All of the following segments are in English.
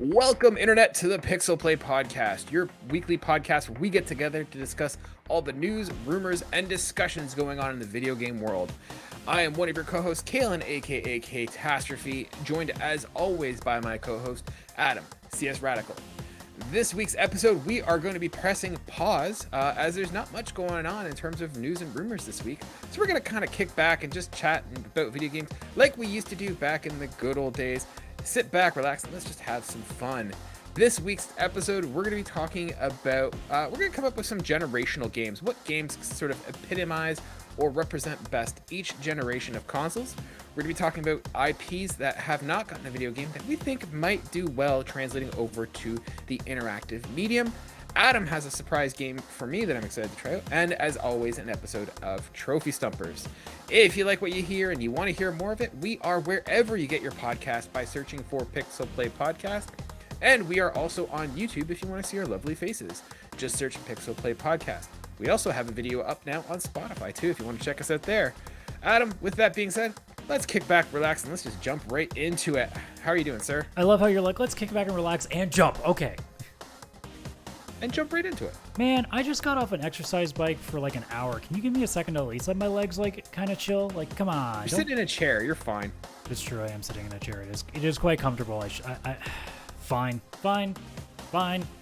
Welcome, Internet, to the PixelPlay podcast, your weekly podcast where we get together to discuss all the news, rumors, and discussions going on in the video game world. I am one of your co-hosts, Kaylan, aka Ktastrophy, joined as always by my co-host, Adam, CSRadical. This week's episode, we are going to be pressing pause as there's not much going on in terms of news and rumors this week. So we're going to kind of kick back and just chat about video games like we used to do back in the good old days. Sit back, relax, and let's just have some fun. This week's episode, we're going to be talking about, we're going to come up with some generational games. What games sort of epitomize or represent best each generation of consoles. We're going to be talking about IPs that have not gotten a video game that we think might do well translating over to the interactive medium. Adam has a surprise game for me that I'm excited to try out, and as always, an episode of Trophy Stumpers. If you like what you hear and you want to hear more of it, we are wherever you get your podcast by searching for PixelPlay Podcast, and we are also on YouTube if you want to see our lovely faces. Just search PixelPlay Podcast. We also have a video up now on Spotify too if you want to check us out there. Adam, with that being said, let's kick back, relax, and let's just jump right into it. How are you doing, sir? I love how you're like, let's kick back and relax and jump. Okay. And jump right into it. Man, I just got off an exercise bike for like an hour. Can you give me a second to at least let my legs like kind of chill? Like, come on. You're sitting in a chair. You're fine. It's true. I am sitting in a chair. It is quite comfortable. Fine.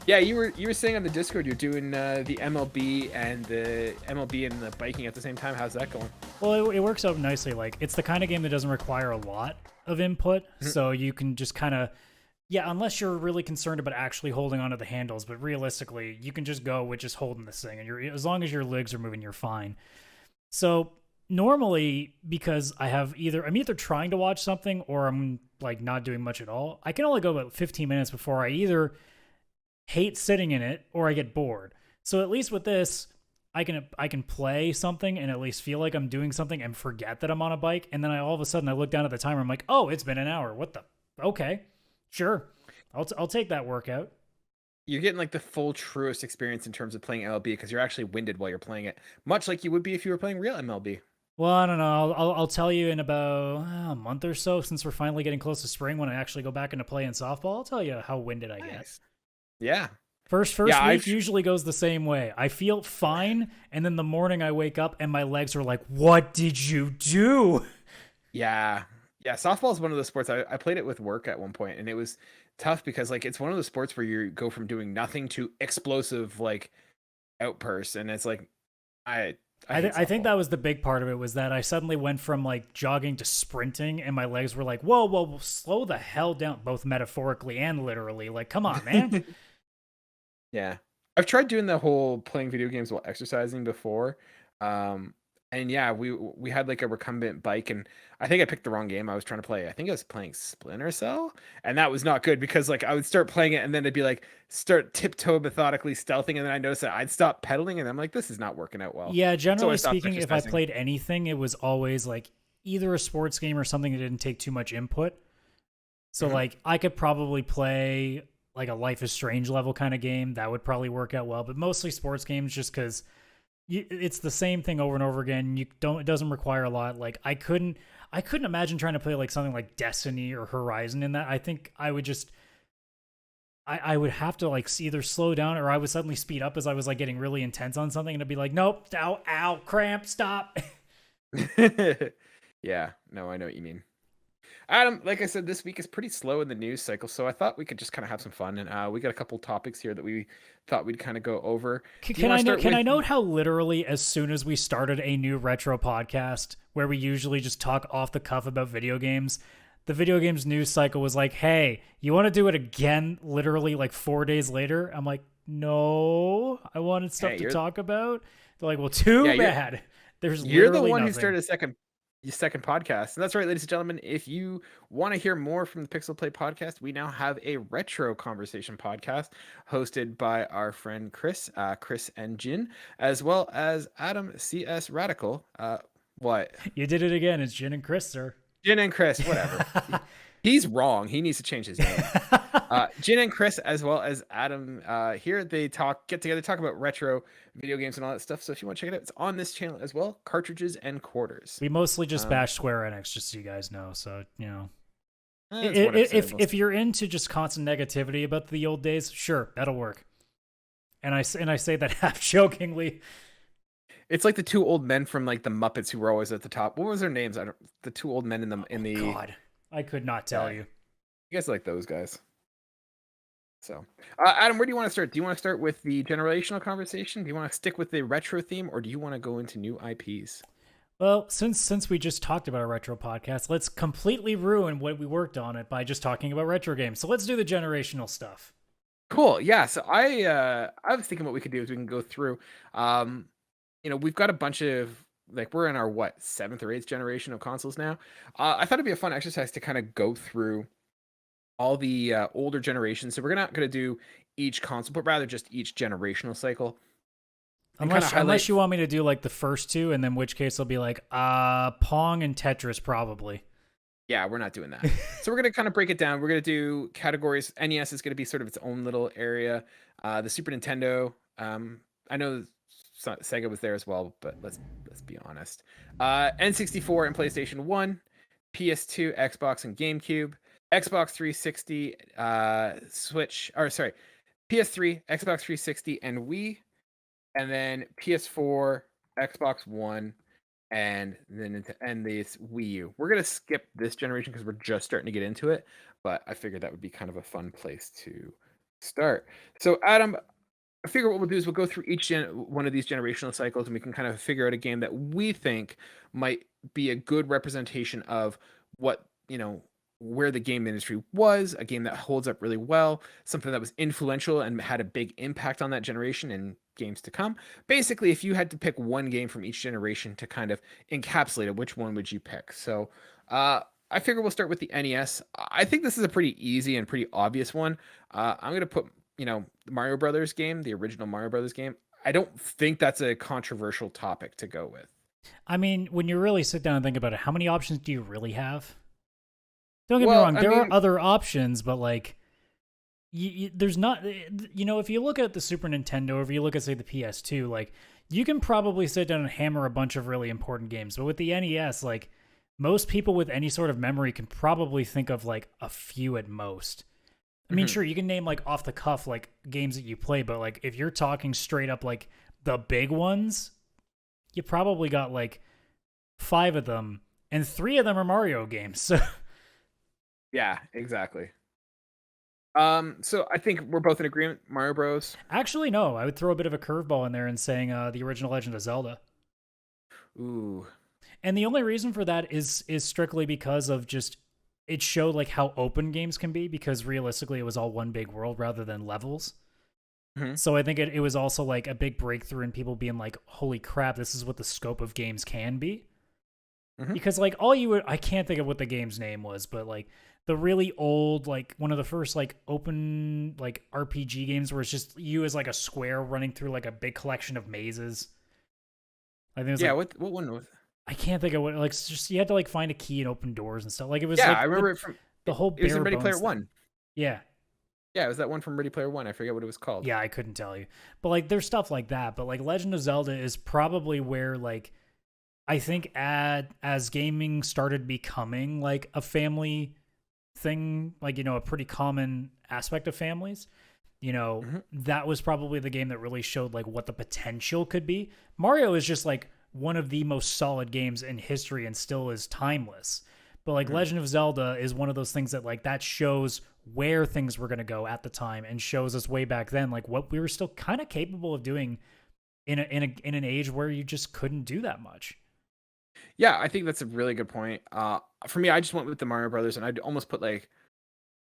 Yeah, you were saying on the Discord you're doing the MLB and the biking at the same time. How's that going? Well, it works out nicely. Like, it's the kind of game that doesn't require a lot of input, so you can just kind of, yeah, unless you're really concerned about actually holding onto the handles, but realistically, you can just go with just holding this thing, and as long as your legs are moving, you're fine. So normally, because I'm either trying to watch something or I'm like not doing much at all, I can only go about 15 minutes before I either hate sitting in it or I get bored. So at least with this, I can play something and at least feel like I'm doing something and forget that I'm on a bike, and then all of a sudden I look down at the timer, I'm like, oh, it's been an hour. What the? Okay. Sure, I'll take that workout. You're getting like the full truest experience in terms of playing MLB because you're actually winded while you're playing it, much like you would be if you were playing real MLB. Well, I don't know. I'll tell you in about a month or so, since we're finally getting close to spring, when I actually go back into playing softball, I'll tell you how winded I get. Yeah. First week usually goes the same way. I feel fine, and then the morning I wake up and my legs are like, "What did you do?" Yeah. Yeah, softball is one of those sports. I played it with work at one point, and it was tough because like it's one of those sports where you go from doing nothing to explosive like outbursts, and it's like I think that was the big part of it, was that I suddenly went from like jogging to sprinting, and my legs were like, whoa, slow the hell down, both metaphorically and literally. Like, come on, man. Yeah, I've tried doing the whole playing video games while exercising before. And yeah, we had like a recumbent bike, and I think I picked the wrong game I was trying to play. I think I was playing Splinter Cell, and that was not good because like I would start playing it and then it'd be like start tiptoe methodically stealthing, and then I noticed that I'd stop pedaling, and I'm like, this is not working out well. Yeah, generally So speaking, if I played anything, it was always like either a sports game or something that didn't take too much input. So like I could probably play like a Life is Strange level kind of game. That would probably work out well, but mostly sports games just because it's the same thing over and over again. It doesn't require a lot. Like I couldn't imagine trying to play like something like Destiny or Horizon in that. I think I would just, I would have to like either slow down or I would suddenly speed up as I was like getting really intense on something, and it'd be like, nope, ow, cramp, stop. Yeah, no, I know what you mean. Adam, like I said, this week is pretty slow in the news cycle, so I thought we could just kind of have some fun, and we got a couple topics here that we thought we'd kind of go over. Can I note how literally as soon as we started a new retro podcast where we usually just talk off the cuff about video games, the video games news cycle was like, hey, you want to do it again literally like 4 days later? I'm like, no, I wanted stuff to talk about. They're like, well, too bad. You're the one who started a second podcast, and that's right, ladies and gentlemen. If you want to hear more from the Pixel Play podcast, we now have a retro conversation podcast hosted by our friend Chris and Jin, as well as Adam, CSRadical. What? You did it again. It's Jin and Chris, sir. Jin and Chris, whatever. He's wrong. He needs to change his name. Jin and Chris, as well as Adam, here they get together, talk about retro video games and all that stuff. So if you want to check it out, it's on this channel as well. Cartridges and Quarters. We mostly just bash Square Enix, just so you guys know. So That's one episode. If you're into just constant negativity about the old days, sure, that'll work. And I say that half jokingly. It's like the two old men from like the Muppets who were always at the top. What was their names? The two old men in the. God, I could not tell you. You guys like those guys. So, Adam, where do you want to start? Do you want to start with the generational conversation? Do you want to stick with the retro theme, or do you want to go into new IPs? Well, since we just talked about a retro podcast, let's completely ruin what we worked on it by just talking about retro games. So let's do the generational stuff. Cool. Yeah. So I was thinking what we could do is we can go through. We've got a bunch of like we're in our 7th or 8th generation of consoles now. I thought it'd be a fun exercise to kind of go through all the older generations. So we're not going to do each console, but rather just each generational cycle. Unless you want me to do like the first two, and then which case I'll be like, Pong and Tetris probably. Yeah, we're not doing that. So we're going to kind of break it down. We're going to do categories. NES is going to be sort of its own little area. The Super Nintendo, I know Sega was there as well, but let's be honest. N64 and PlayStation 1, PS2, Xbox, and GameCube. Xbox 360, PS3, Xbox 360, and Wii, and then PS4, Xbox One, and then the Wii U. We're gonna skip this generation because we're just starting to get into it, but I figured that would be kind of a fun place to start. So, Adam, I figure what we'll do is we'll go through each one of these generational cycles, and we can kind of figure out a game that we think might be a good representation of what where the game industry was, a game that holds up really well, something that was influential and had a big impact on that generation and games to come. Basically, if you had to pick one game from each generation to kind of encapsulate it, which one would you pick? So I figure we'll start with the NES. I think this is a pretty easy and pretty obvious one. I'm going to put, the Mario Brothers game, the original Mario Brothers game. I don't think that's a controversial topic to go with. I mean, when you really sit down and think about it, how many options do you really have? Don't get me wrong. There are other options, but like, there's not. If you look at the Super Nintendo, or if you look at say the PS2, like you can probably sit down and hammer a bunch of really important games. But with the NES, like most people with any sort of memory can probably think of like a few at most. I mean, sure, you can name like off the cuff like games that you play, but like if you're talking straight up like the big ones, you probably got like 5 of them, and 3 of them are Mario games. So. Yeah, exactly. So I think we're both in agreement. Mario Bros. Actually, no. I would throw a bit of a curveball in there and saying the original Legend of Zelda. Ooh. And the only reason for that is strictly because of just it showed like how open games can be, because realistically it was all one big world rather than levels. Mm-hmm. So I think it was also like a big breakthrough in people being like, holy crap, this is what the scope of games can be. Mm-hmm. Because like I can't think of what the game's name was, but like the really old, like one of the first like open like RPG games where it's just you as like a square running through like a big collection of mazes. I think it was what one was? I can't think of what, like, just you had to like find a key and open doors and stuff. Like it was I remember it from the whole. It was in Ready Player One. Yeah. Yeah, it was that one from Ready Player One. I forget what it was called. Yeah, I couldn't tell you. But like there's stuff like that. But like Legend of Zelda is probably where like I think as gaming started becoming like a family thing, like, a pretty common aspect of families, that was probably the game that really showed like what the potential could be. Mario is just like one of the most solid games in history and still is timeless. But like Legend of Zelda is one of those things that like that shows where things were going to go at the time and shows us way back then like what we were still kind of capable of doing in an age where you just couldn't do that much. Yeah, I think that's a really good point. For me, I just went with the Mario Brothers, and I'd almost put like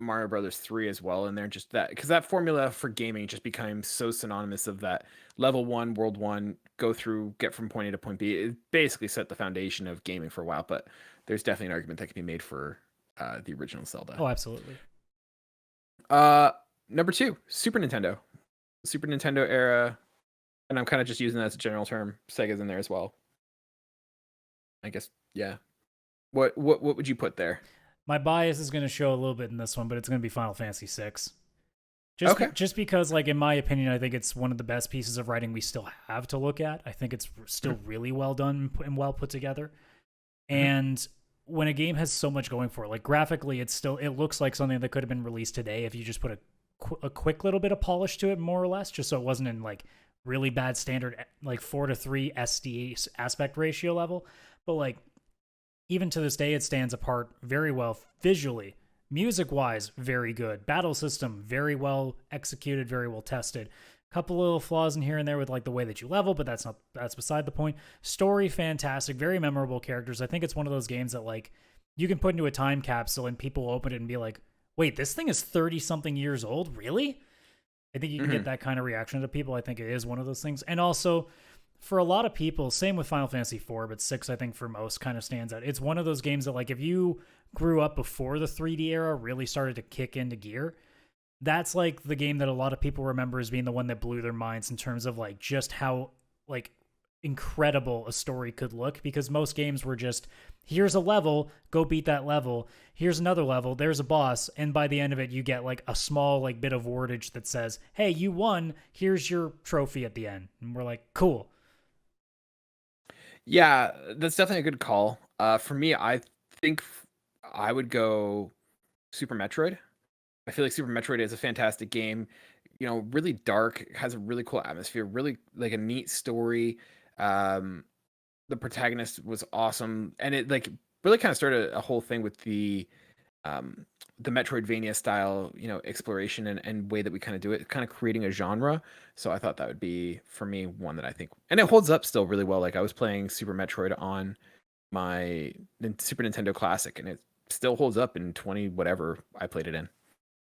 Mario Brothers 3 as well in there, just that because that formula for gaming just became so synonymous of that level 1, world 1, go through, get from point A to point B. It basically set the foundation of gaming for a while, but there's definitely an argument that can be made for the original Zelda. Oh, absolutely. Number 2, Super Nintendo era, and I'm kind of just using that as a general term. Sega's in there as well. I guess, yeah. What would you put there? My bias is going to show a little bit in this one, but it's going to be Final Fantasy VI. Just because, like, in my opinion, I think it's one of the best pieces of writing we still have to look at. I think it's still really well done and well put together. And when a game has so much going for it, like graphically, it looks like something that could have been released today if you just put a quick little bit of polish to it, more or less, just so it wasn't in like really bad standard like 4:3 SD aspect ratio level. But like even to this day, it stands apart very well visually. Music wise, very good. Battle system, very well executed, very well tested. Couple little flaws in here and there with like the way that you level, but that's beside the point. Story fantastic, very memorable characters. I think it's one of those games that like you can put into a time capsule and people will open it and be like, "Wait, this thing is 30 something years old? Really?" I think you can get that kind of reaction to people. I think it is one of those things. And also for a lot of people, same with Final Fantasy IV, but 6 I think for most kind of stands out. It's one of those games that like if you grew up before the 3D era really started to kick into gear, that's like the game that a lot of people remember as being the one that blew their minds in terms of like just how like incredible a story could look, because most games were just here's a level, go beat that level, here's another level, there's a boss, and by the end of it you get like a small like bit of wordage that says, hey, you won, here's your trophy at the end, and we're like, cool. Yeah, that's definitely a good call. For me, I think I would go Super Metroid. I feel like Super Metroid is a fantastic game. Really dark, has a really cool atmosphere, really like a neat story. Um, the protagonist was awesome, and it like really kind of started a whole thing with um, the Metroidvania style, exploration and way that we kind of do it, kind of creating a genre. So I thought that would be for me one that I think, and it holds up still really well. Like I was playing Super Metroid on my Super Nintendo Classic, and it still holds up in 20 whatever I played it in.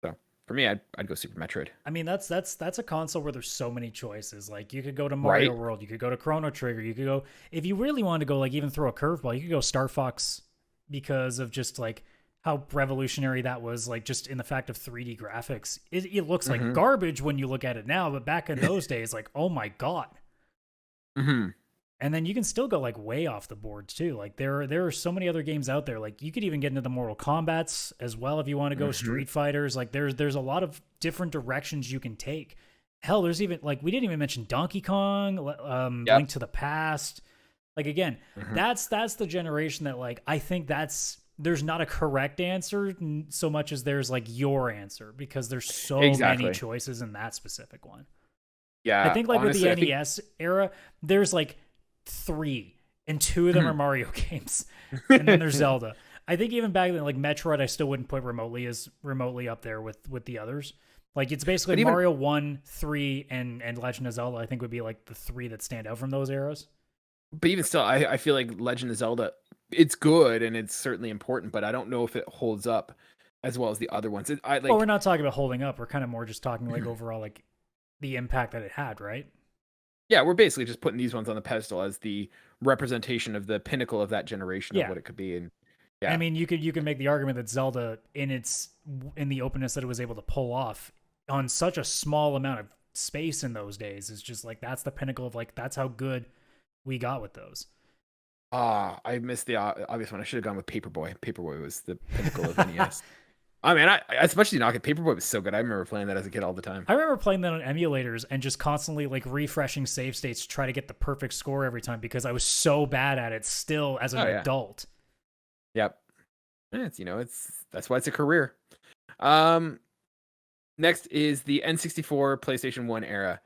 So for me, I'd go Super Metroid. I mean, that's a console where there's so many choices. Like you could go to Mario Right? World, you could go to Chrono Trigger, you could go, if you really wanted to go like even throw a curveball, you could go Star Fox, because of just like how revolutionary that was, like just in the fact of 3D graphics. It looks like Mm-hmm. garbage when you look at it now, but back in those days, like, oh my god. Mm-hmm. And then you can still go like way off the board too. Like there are so many other games out there. Like you could even get into the Mortal Kombats as well if you want to go Mm-hmm. Street Fighters. Like there's a lot of different directions you can take. Hell, there's even like we didn't even mention Donkey Kong, Yep. Link to the Past. Like again, Mm-hmm. that's the generation that like I think there's not a correct answer so much as there's like your answer, because there's so many Exactly. choices in that specific one. I Yeah. think like with the Honestly, I think. NES era, there's like 3, and 2 of them are Mario games, and then there's Zelda. I think even back then, like Metroid, I still wouldn't put remotely up there with the others. Like it's basically But even Mario 1, 3, and Legend of Zelda. I think would be like the 3 that stand out from those eras. but even still, I feel like Legend of Zelda, it's good and it's certainly important, but I don't know if it holds up as well as the other ones. I Well, we're like. not talking about holding up. We're kind of more just talking like overall like the impact that it had, right? Yeah, we're basically just putting these ones on the pedestal as the representation of the pinnacle of that generation of Yeah. what it could be. And I yeah, mean, you could make the argument that Zelda, in the openness that it was able to pull off on such a small amount of space in those days, is just like that's the pinnacle of like that's how good we got with those. I missed the obvious one. I should have gone with Paperboy. Paperboy was the pinnacle of NES. I mean, I especially not get Paperboy was so good. I remember playing that as a kid all the time. I remember playing that on emulators and just constantly like refreshing save states to try to get the perfect score every time, because I was so bad at it still as an Oh yeah, adult. yep. It's that's why it's a career. Um, Next is the N64 PlayStation 1 era.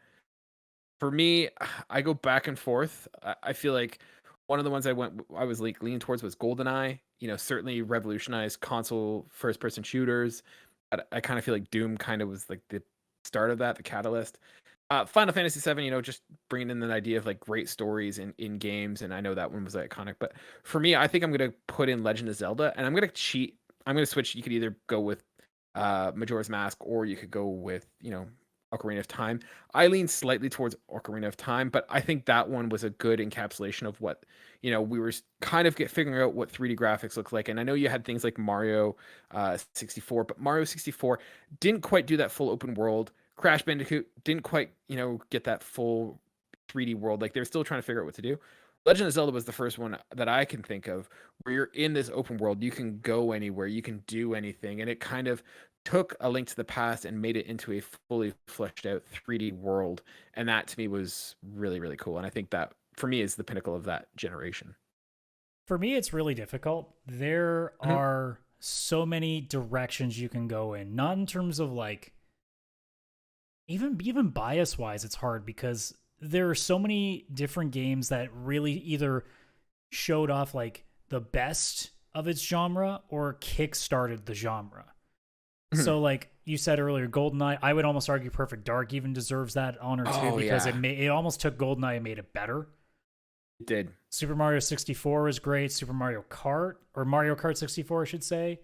For me, I go back and forth. I feel like one of the ones I was like leaning towards was GoldenEye. Certainly revolutionized console first person shooters. I kind of feel like Doom kind of was like the start of that, the catalyst. Final Fantasy VII, just bringing in the idea of like great stories in games, and I know that one was iconic. But for me, I think I'm gonna put in Legend of Zelda, and I'm gonna cheat. I'm gonna switch. You could either go with Majora's Mask, or you could go with Ocarina of Time. I lean slightly towards Ocarina of Time, but I think that one was a good encapsulation of what we were kind of figuring out what 3D graphics look like. And I know you had things like Mario 64, but Mario 64 didn't quite do that full open world. Crash Bandicoot didn't quite get that full 3D world. Like they're still trying to figure out what to do. Legend of Zelda was the first one that I can think of where you're in this open world. You can go anywhere, you can do anything, and it kind of took A Link to the Past and made it into a fully fleshed out 3D world. And that to me was really, really cool. And I think that for me is the pinnacle of that generation. For me, it's really difficult. There are so many directions you can go in. Not in terms of like even bias wise, it's hard because there are so many different games that really either showed off like the best of its genre or kickstarted the genre. So like you said earlier, GoldenEye, I would almost argue Perfect Dark even deserves that honor too because it almost took GoldenEye and made it better. It did. Super Mario 64 was great. Super Mario Kart, or Mario Kart 64, I should say,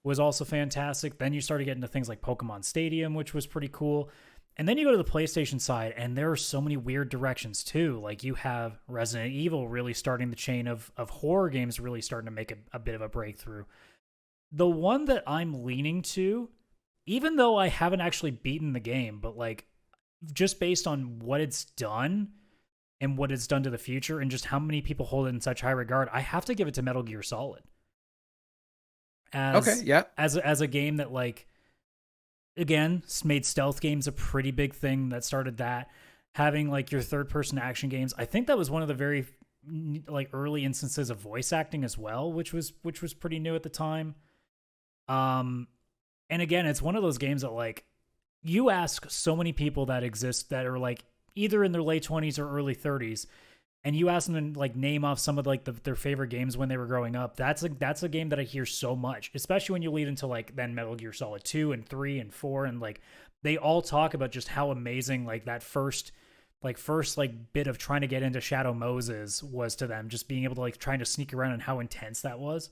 was also fantastic. Then you started getting to things like Pokemon Stadium, which was pretty cool. And then you go to the PlayStation side, and there are so many weird directions too. Like you have Resident Evil really starting the chain of horror games, really starting to make a bit of a breakthrough. The one that I'm leaning to, even though I haven't actually beaten the game, but like just based on what it's done and what it's done to the future and just how many people hold it in such high regard, I have to give it to Metal Gear Solid. As a game that, like, again, made stealth games a pretty big thing that started that. Having like your third person action games, I think that was one of the very like early instances of voice acting as well, which was pretty new at the time. And again, it's one of those games that like you ask so many people that exist that are like either in their late 20s or early 30s, and you ask them to like name off some of like their favorite games when they were growing up. That's a game that I hear so much, especially when you lead into like then Metal Gear Solid 2 and 3 and 4, and like they all talk about just how amazing like that first bit of trying to get into Shadow Moses was to them, just being able to like trying to sneak around and how intense that was.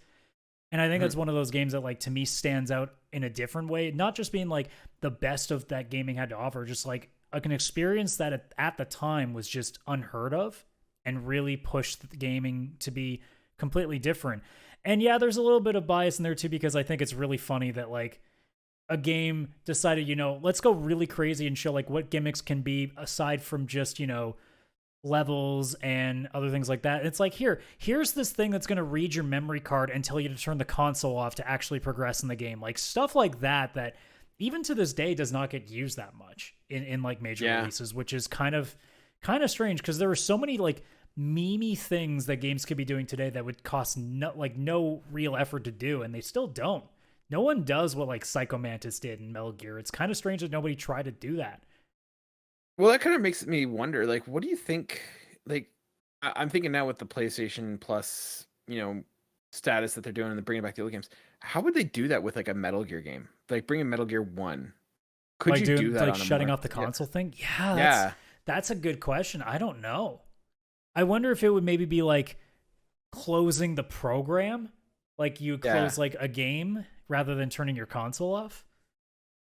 And I think that's one of those games that like to me stands out in a different way, not just being like the best of that gaming had to offer, just like an experience that at the time was just unheard of and really pushed the gaming to be completely different. And yeah, there's a little bit of bias in there too, because I think it's really funny that like a game decided, let's go really crazy and show like what gimmicks can be aside from just, levels and other things like that. It's like, here's this thing that's going to read your memory card and tell you to turn the console off to actually progress in the game. Like stuff like that even to this day does not get used that much in like major releases, which is kind of strange because there are so many like memey things that games could be doing today that would cost no real effort to do, and they still don't. No one does what like Psycho Mantis did in Metal Gear. It's kind of strange that nobody tried to do that. Well, that kind of makes me wonder, like, what do you think? Like, I'm thinking now with the PlayStation Plus, status that they're doing and they're bringing back the old games. How would they do that with like a Metal Gear game? Like, bringing Metal Gear 1. Could like you do that like on shutting off the console thing? Yeah, yeah. That's a good question. I don't know. I wonder if it would maybe be like closing the program, like you close like a game rather than turning your console off.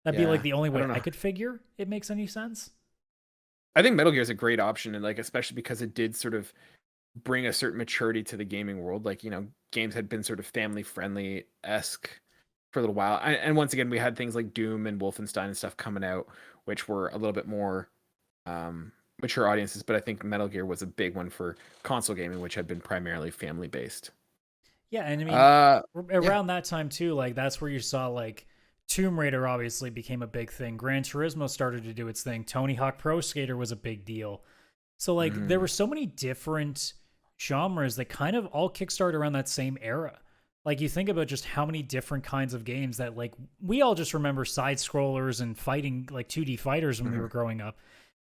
That'd be like the only way I could figure it makes any sense. I think Metal Gear is a great option, and like especially because it did sort of bring a certain maturity to the gaming world. Like games had been sort of family friendly esque for a little while, and once again we had things like Doom and Wolfenstein and stuff coming out, which were a little bit more mature audiences. But I think Metal Gear was a big one for console gaming, which had been primarily family based. Yeah, and I mean around that time too, like that's where you saw like Tomb Raider obviously became a big thing. Gran Turismo started to do its thing. Tony Hawk Pro Skater was a big deal. So like there were so many different genres that kind of all kickstarted around that same era. Like you think about just how many different kinds of games that like we all just remember side scrollers and fighting like 2D fighters when we were growing up,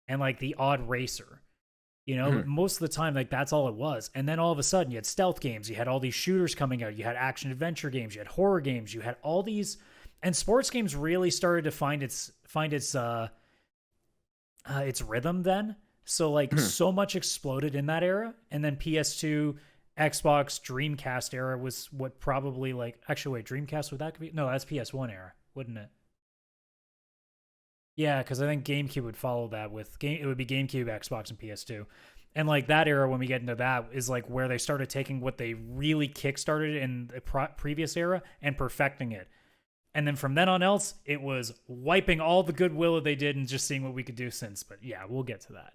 and like the odd racer. Most of the time, like that's all it was. And then all of a sudden you had stealth games, you had all these shooters coming out, you had action adventure games, you had horror games, you had all these. And sports games really started to find its rhythm then. So like so much exploded in that era, and then PS2, Xbox, Dreamcast era was what probably like actually wait, Dreamcast would that be? No, that's PS1 era, wouldn't it? Yeah, because I think GameCube would follow that with it would be GameCube, Xbox, and PS2. And like that era, when we get into that, is like where they started taking what they really kickstarted in the previous era and perfecting it. And then from then on else, it was wiping all the goodwill that they did and just seeing what we could do since. But yeah, we'll get to that.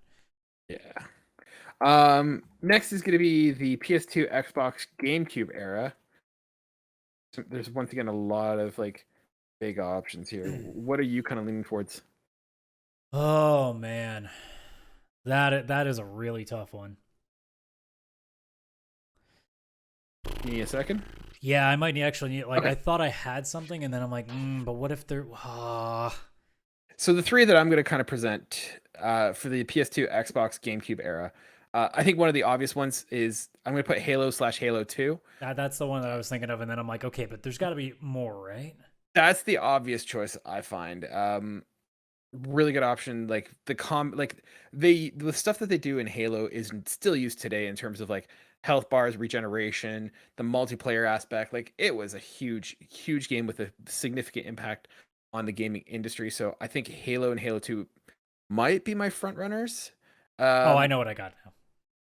Yeah. Next is going to be the PS2, Xbox, GameCube era. So there's once again a lot of like big options here. What are you kind of leaning towards? Oh man, that is a really tough one. You need a second? Yeah, I might actually need. Like, okay. I thought I had something, and then I'm like, but what if there? So the three that I'm going to kind of present for the PS2, Xbox, GameCube era, I think one of the obvious ones is I'm going to put Halo/Halo 2. That's the one that I was thinking of, and then I'm like, okay, but there's got to be more, right? That's the obvious choice I find. Really good option. Like the stuff that they do in Halo is still used today in terms of like health bars, regeneration, the multiplayer aspect. Like it was a huge game with a significant impact on the gaming industry. So I think Halo and Halo 2 might be my front runners. I know what I got now.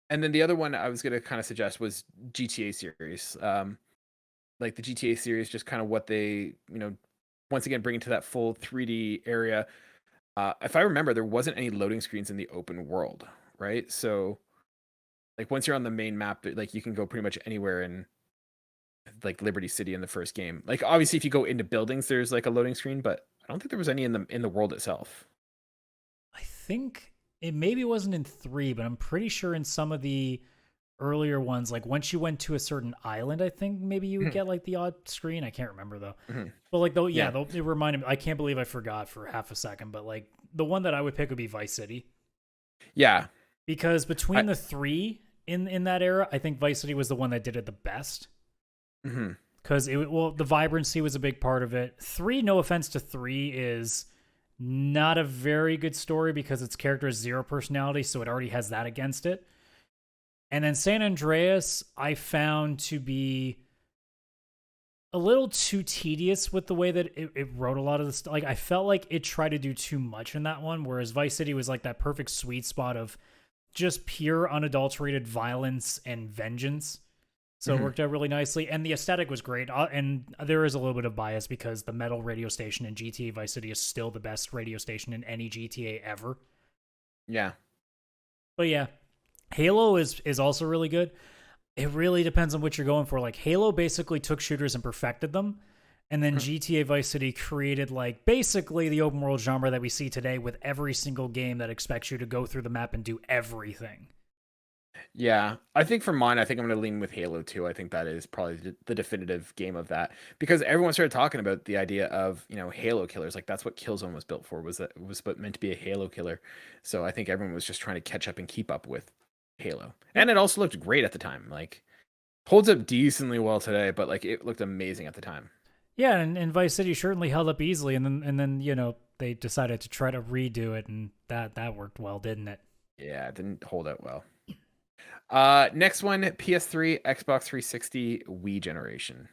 And then the other one I was going to kind of suggest was GTA series. Like the GTA series, just kind of what they, once again, bring it to that full 3D area. If I remember, there wasn't any loading screens in the open world, right? So like once you're on the main map, like you can go pretty much anywhere in like Liberty City in the first game. Like obviously if you go into buildings, there's like a loading screen, but I don't think there was any in the world itself. I think it maybe wasn't in 3, but I'm pretty sure in some of the earlier ones, like once you went to a certain island, I think maybe you would get like the odd screen. I can't remember though. But like though, it reminded me. I can't believe I forgot for half a second. But like the one that I would pick would be Vice City. Yeah, because between the three in that era, I think Vice City was the one that did it the best. Because the vibrancy was a big part of it. 3, no offense to 3, is not a very good story because its character has 0 personality, so it already has that against it. And then San Andreas, I found to be a little too tedious with the way that it wrote a lot of this. Like, I felt like it tried to do too much in that one, whereas Vice City was like that perfect sweet spot of just pure, unadulterated violence and vengeance. So it worked out really nicely. And the aesthetic was great. And there is a little bit of bias because the metal radio station in GTA Vice City is still the best radio station in any GTA ever. Yeah. But yeah. Halo is also really good. It really depends on what you're going for. Like Halo basically took shooters and perfected them, and then GTA Vice City created like basically the open world genre that we see today with every single game that expects you to go through the map and do everything. Yeah, I think for mine, I think I'm going to lean with Halo 2. I think that is probably the definitive game of that because everyone started talking about the idea of, Halo killers. Like that's what Killzone was built for, was meant to be a Halo killer. So I think everyone was just trying to catch up and keep up with Halo. And it also looked great at the time. Like holds up decently well today, but like it looked amazing at the time. Yeah, and Vice City certainly held up easily, and then they decided to try to redo it, and that worked well, didn't it? Yeah, it didn't hold out well. Next one, PS3, Xbox 360, Wii generation.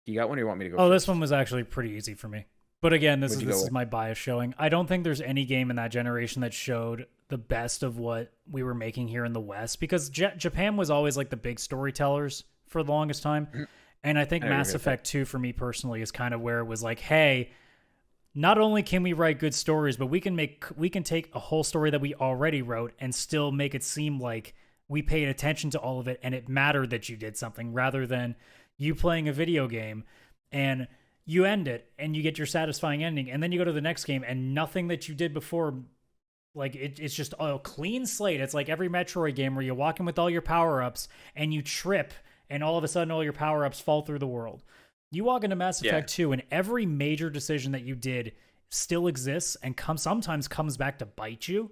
You got one or you want me to go first? This one was actually pretty easy for me. But again, this is my bias showing. I don't think there's any game in that generation that showed the best of what we were making here in the West, because Japan was always like the big storytellers for the longest time. And I think Mass Effect 2 for me personally is kind of where it was like, hey, not only can we write good stories, but we can take a whole story that we already wrote and still make it seem like we paid attention to all of it and it mattered that you did something, rather than you playing a video game and you end it and you get your satisfying ending and then you go to the next game and nothing that you did before, like it's just a clean slate. It's like every Metroid game where you walk in with all your power-ups and you trip and all of a sudden all your power-ups fall through the world. You walk into Mass Effect 2 and every major decision that you did still exists and sometimes comes back to bite you.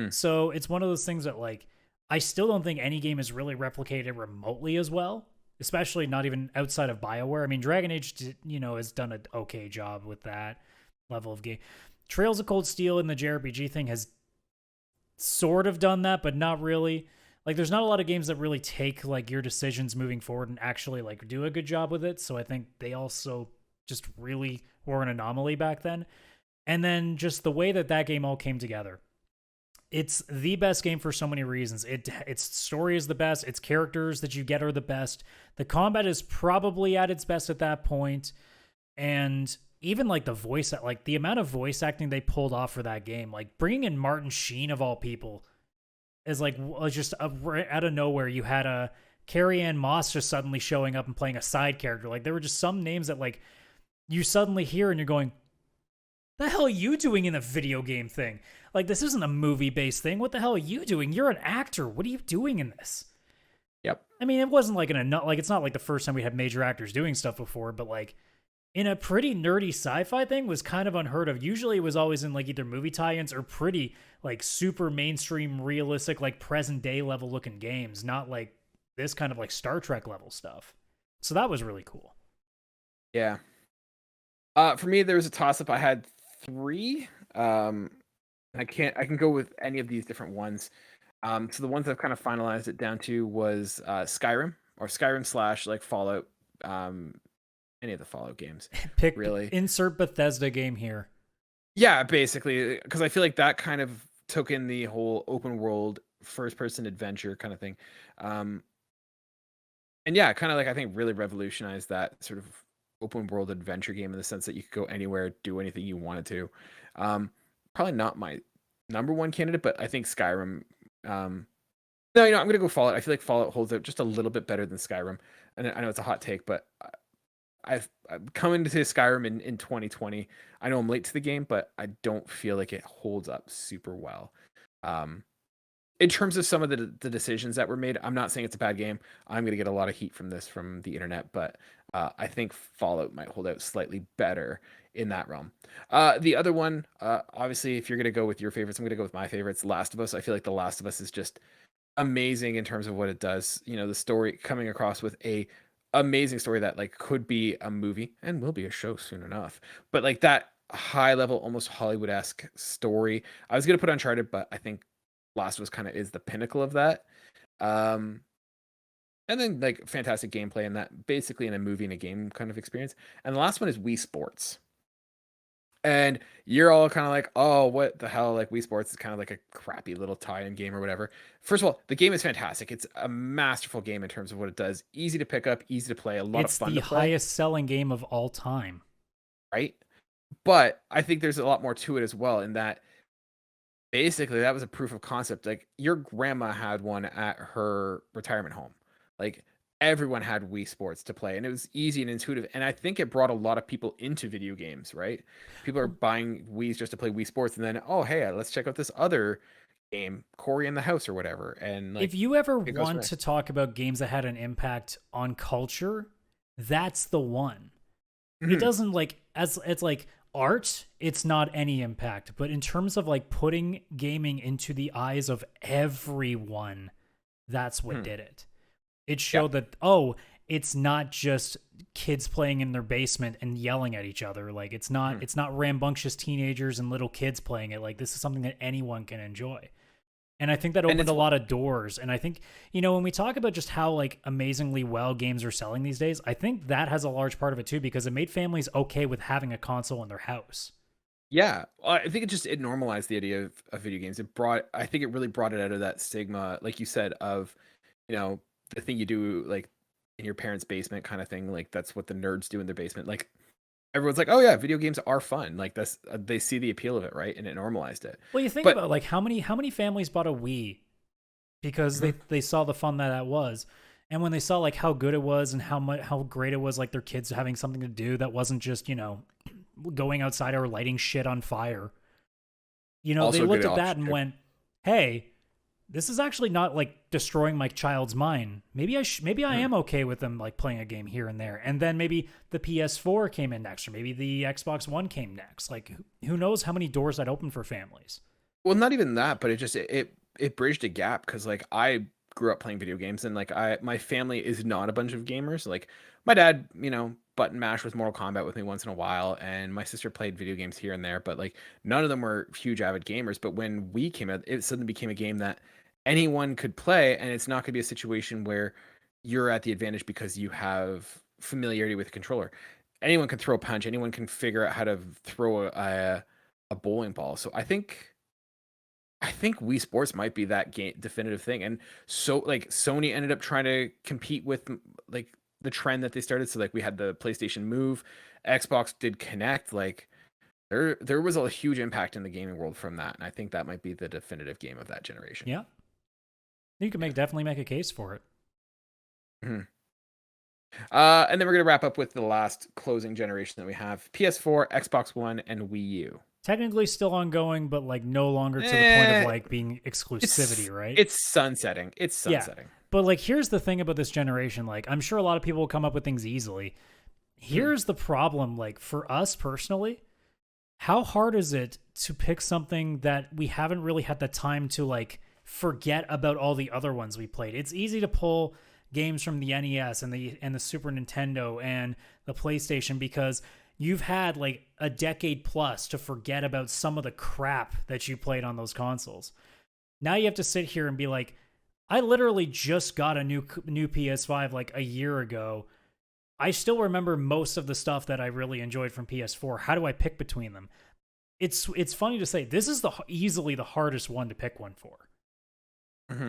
So it's one of those things that, like, I still don't think any game is really replicated remotely as well, especially not even outside of BioWare. I mean, Dragon Age, has done an okay job with that level of game. Trails of Cold Steel and the JRPG thing has sort of done that, but not really. Like, there's not a lot of games that really take, like, your decisions moving forward and actually, like, do a good job with it. So I think they also just really were an anomaly back then. And then just the way that game all came together. It's the best game for so many reasons. Its story is the best. Its characters that you get are the best. The combat is probably at its best at that point. And even, like, the amount of voice acting they pulled off for that game, like, bringing in Martin Sheen of all people, is like just out of nowhere. You had a Carrie Ann Moss just suddenly showing up and playing a side character. Like, there were just some names that, like, you suddenly hear and you're going, the hell are you doing in a video game thing? Like, this isn't a movie-based thing. What the hell are you doing? You're an actor. What are you doing in this? Yep. I mean, it wasn't like it's not like the first time we had major actors doing stuff before, but like in a pretty nerdy sci-fi thing was kind of unheard of. Usually it was always in like either movie tie-ins or pretty like super mainstream realistic like present day level looking games, not like this kind of like Star Trek level stuff. So that was really cool. Yeah. For me, there was a toss-up. I had 3. I can go with any of these different ones. So the ones I've kind of finalized it down to was Skyrim or Skyrim slash like Fallout, any of the Fallout games, really. Insert Bethesda game here. Yeah, basically, because I feel like that kind of took in the whole open world first person adventure kind of thing. And yeah, kind of like I think really revolutionized that sort of open world adventure game in the sense that you could go anywhere, do anything you wanted to. Probably not my number one candidate, but I think Skyrim. No, I'm gonna go Fallout. I feel like Fallout holds out just a little bit better than Skyrim, and I know it's a hot take, but I've come into Skyrim in 2020. I know I'm late to the game, but I don't feel like it holds up super well. In terms of some of the decisions that were made, I'm not saying it's a bad game. I'm going to get a lot of heat from this from the internet, but I think Fallout might hold out slightly better in that realm. The other one, obviously, if you're going to go with your favorites, I'm going to go with my favorites. Last of Us. I feel like The Last of Us is just amazing in terms of what it does. The story coming across with a amazing story that like could be a movie and will be a show soon enough. But like that high level, almost Hollywood-esque story. I was going to put Uncharted, but I think Last of Us kind of is the pinnacle of that. And then like fantastic gameplay and that basically in a movie and a game kind of experience. And the last one is Wii Sports. And you're all kind of like, oh, what the hell? Like Wii Sports is kind of like a crappy little tie-in game or whatever. First of all, the game is fantastic. It's a masterful game in terms of what it does. Easy to pick up, easy to play, a lot of fun to play. It's the highest selling game of all time. Right? But I think there's a lot more to it as well in that basically that was a proof of concept. Like your grandma had one at her retirement home. Like everyone had Wii Sports to play and it was easy and intuitive. And I think it brought a lot of people into video games, right? People are buying Wii's just to play Wii Sports and then, oh, hey, let's check out this other game, Corey in the House or whatever. And like, if you ever want to talk about games that had an impact on culture, that's the one. Mm-hmm. It doesn't like, as it's like art, it's not any impact. But in terms of like putting gaming into the eyes of everyone, that's what did it. It showed that, oh, it's not just kids playing in their basement and yelling at each other. Like it's not rambunctious teenagers and little kids playing it. Like this is something that anyone can enjoy. And I think that opened a lot of doors. And I think, when we talk about just how like amazingly well games are selling these days, I think that has a large part of it too, because it made families okay with having a console in their house. Yeah, I think it normalized the idea of video games. I think it really brought it out of that stigma, like you said, of, the thing you do like in your parents' basement kind of thing. Like that's what the nerds do in their basement. Like everyone's like, oh yeah, video games are fun. Like that's they see the appeal of it, right? And it normalized it. Well, you think about like how many families bought a Wii because they saw the fun that was, and when they saw like how good it was and how great it was, like their kids having something to do that wasn't just going outside or lighting shit on fire. They looked at that and went, hey, this is actually not like destroying my child's mind. Maybe I am okay with them like playing a game here and there. And then maybe the PS4 came in next, or maybe the Xbox One came next. Like who knows how many doors that opened for families. Well, not even that, but it bridged a gap because like I grew up playing video games and like my family is not a bunch of gamers. Like my dad, button mash with Mortal Kombat with me once in a while, and my sister played video games here and there, but like none of them were huge avid gamers. But when we came out, it suddenly became a game that anyone could play, and it's not going to be a situation where you're at the advantage because you have familiarity with the controller. Anyone can throw a punch. Anyone can figure out how to throw a bowling ball. So I think Wii Sports might be that game definitive thing. And so like Sony ended up trying to compete with like the trend that they started. So like we had the PlayStation Move, Xbox did Kinect. Like there was a huge impact in the gaming world from that. And I think that might be the definitive game of that generation. Yeah. You can definitely make a case for it. Mm-hmm. And then we're going to wrap up with the last closing generation that we have: PS4, Xbox One, and Wii U. Technically still ongoing, but like no longer to the point of like being exclusivity, right? It's sunsetting. But like, here's the thing about this generation. Like, I'm sure a lot of people will come up with things easily. Here's the problem. Like, for us personally, how hard is it to pick something that we haven't really had the time to like forget about all the other ones we played? It's easy to pull games from the NES and the Super Nintendo and the PlayStation because you've had like a decade plus to forget about some of the crap that you played on those consoles. Now you have to sit here and be like, I literally just got a new PS5 like a year ago. I still remember most of the stuff that I really enjoyed from PS4. How do I pick between them? It's funny to say this is easily the hardest one to pick one for.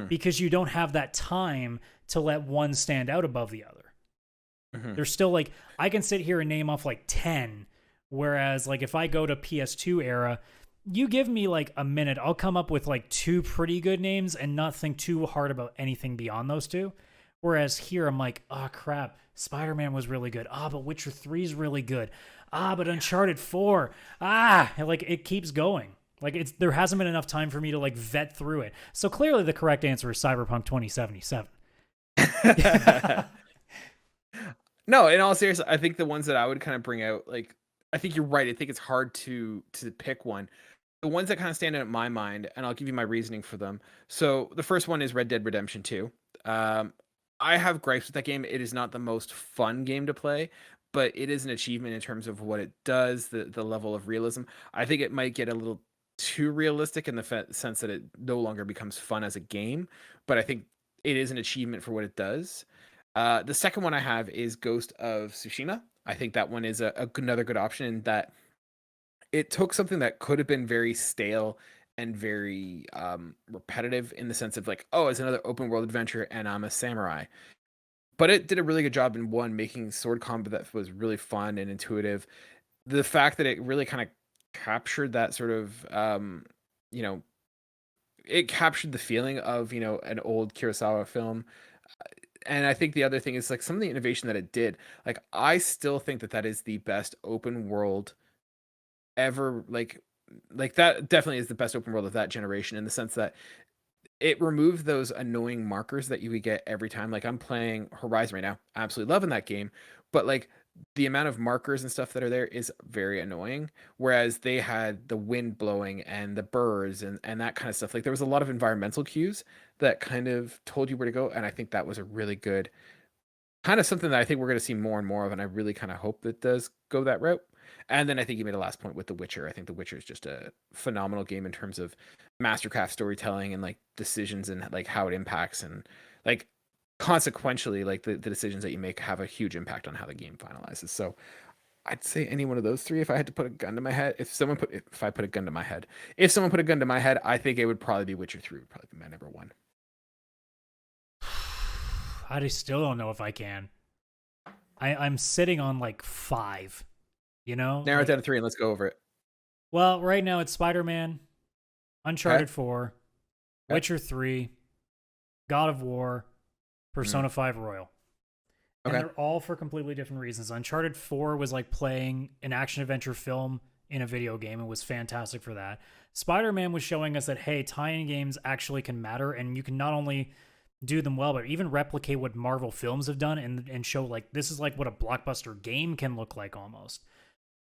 Because you don't have that time to let one stand out above the other. There's still like, I can sit here and name off like 10, whereas like if I go to PS2 era, you give me like a minute, I'll come up with like 2 pretty good names and not think too hard about anything beyond those 2. Whereas here I'm like, oh crap, Spider-Man was really good. But Witcher 3 is really good. But Uncharted 4. And like it keeps going. Like there hasn't been enough time for me to like vet through it. So clearly the correct answer is Cyberpunk 2077. No, in all seriousness, I think the ones that I would kind of bring out, like, I think you're right. I think it's hard to pick one. The ones that kind of stand out in my mind, and I'll give you my reasoning for them. So the first one is Red Dead Redemption 2. I have gripes with that game. It is not the most fun game to play, but it is an achievement in terms of what it does, the level of realism. I think it might get a little too realistic in the sense that it no longer becomes fun as a game, but I think it is an achievement for what it does. The second one I have is Ghost of Tsushima. I think that one is another good option in that it took something that could have been very stale and very repetitive in the sense of like, oh, it's another open world adventure and I'm a samurai. But it did a really good job in one, making sword combat that was really fun and intuitive. The fact that it really kind of captured that sort of, you know, it captured the feeling of, an old Kurosawa film. And I think the other thing is like some of the innovation that it did. Like I still think that is the best open world ever. Like that definitely is the best open world of that generation in the sense that it removed those annoying markers that you would get every time. Like I'm playing Horizon right now, absolutely loving that game, but like the amount of markers and stuff that are there is very annoying. Whereas they had the wind blowing and the birds and that kind of stuff. Like there was a lot of environmental cues that kind of told you where to go, and I think that was a really good kind of something that I think we're going to see more and more of, and I really kind of hope that does go that route. And then I think you made a last point with The Witcher. I think The Witcher is just a phenomenal game in terms of mastercraft storytelling and like decisions and like how it impacts and like consequentially like the decisions that you make have a huge impact on how the game finalizes. So I'd say any one of those 3 if I had to put a gun to my head. If I put a gun to my head, if someone put a gun to my head, I think it would probably be Witcher 3 would probably be my number 1. I still don't know if I can. I'm sitting on like 5, Narrow like, it down to 3 and let's go over it. Well, right now it's Spider-Man, Uncharted 4, Witcher 3, God of War, Persona 5 Royal. And they're all for completely different reasons. Uncharted 4 was like playing an action-adventure film in a video game. It was fantastic for that. Spider-Man was showing us that, hey, tie-in games actually can matter, and you can not only do them well, but even replicate what Marvel films have done and show, like, this is like what a blockbuster game can look like almost.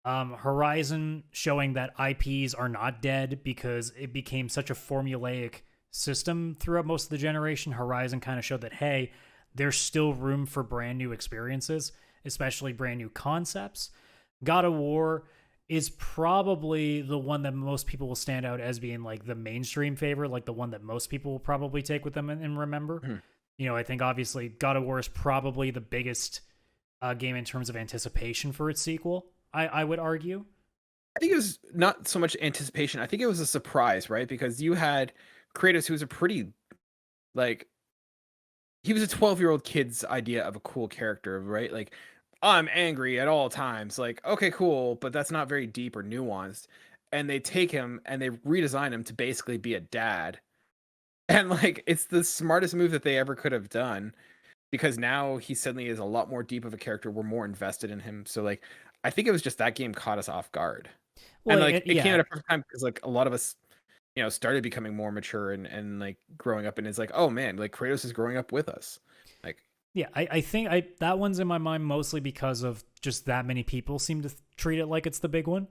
Horizon showing that IPs are not dead because it became such a formulaic system throughout most of the generation. Horizon kind of showed that, hey, there's still room for brand new experiences, especially brand new concepts. God of War is probably the one that most people will stand out as being like the mainstream favorite, like the one that most people will probably take with them and remember. I think obviously God of War is probably the biggest game in terms of anticipation for its sequel. I would argue. I think it was not so much anticipation. I think it was a surprise, right? Because you had Kratos, who was a pretty, like, he was a 12-year-old kid's idea of a cool character, right? Like, I'm angry at all times. Like, okay, cool, but that's not very deep or nuanced. And they take him and they redesign him to basically be a dad. And like, it's the smartest move that they ever could have done because now he suddenly is a lot more deep of a character. We're more invested in him. So like, I think it was just that game caught us off guard. Well, And like, it came at a perfect time because like a lot of us, started becoming more mature and like growing up, and it's like, oh man, like Kratos is growing up with us. Like, Yeah, I think that one's in my mind mostly because of just that many people seem to treat it like it's the big one.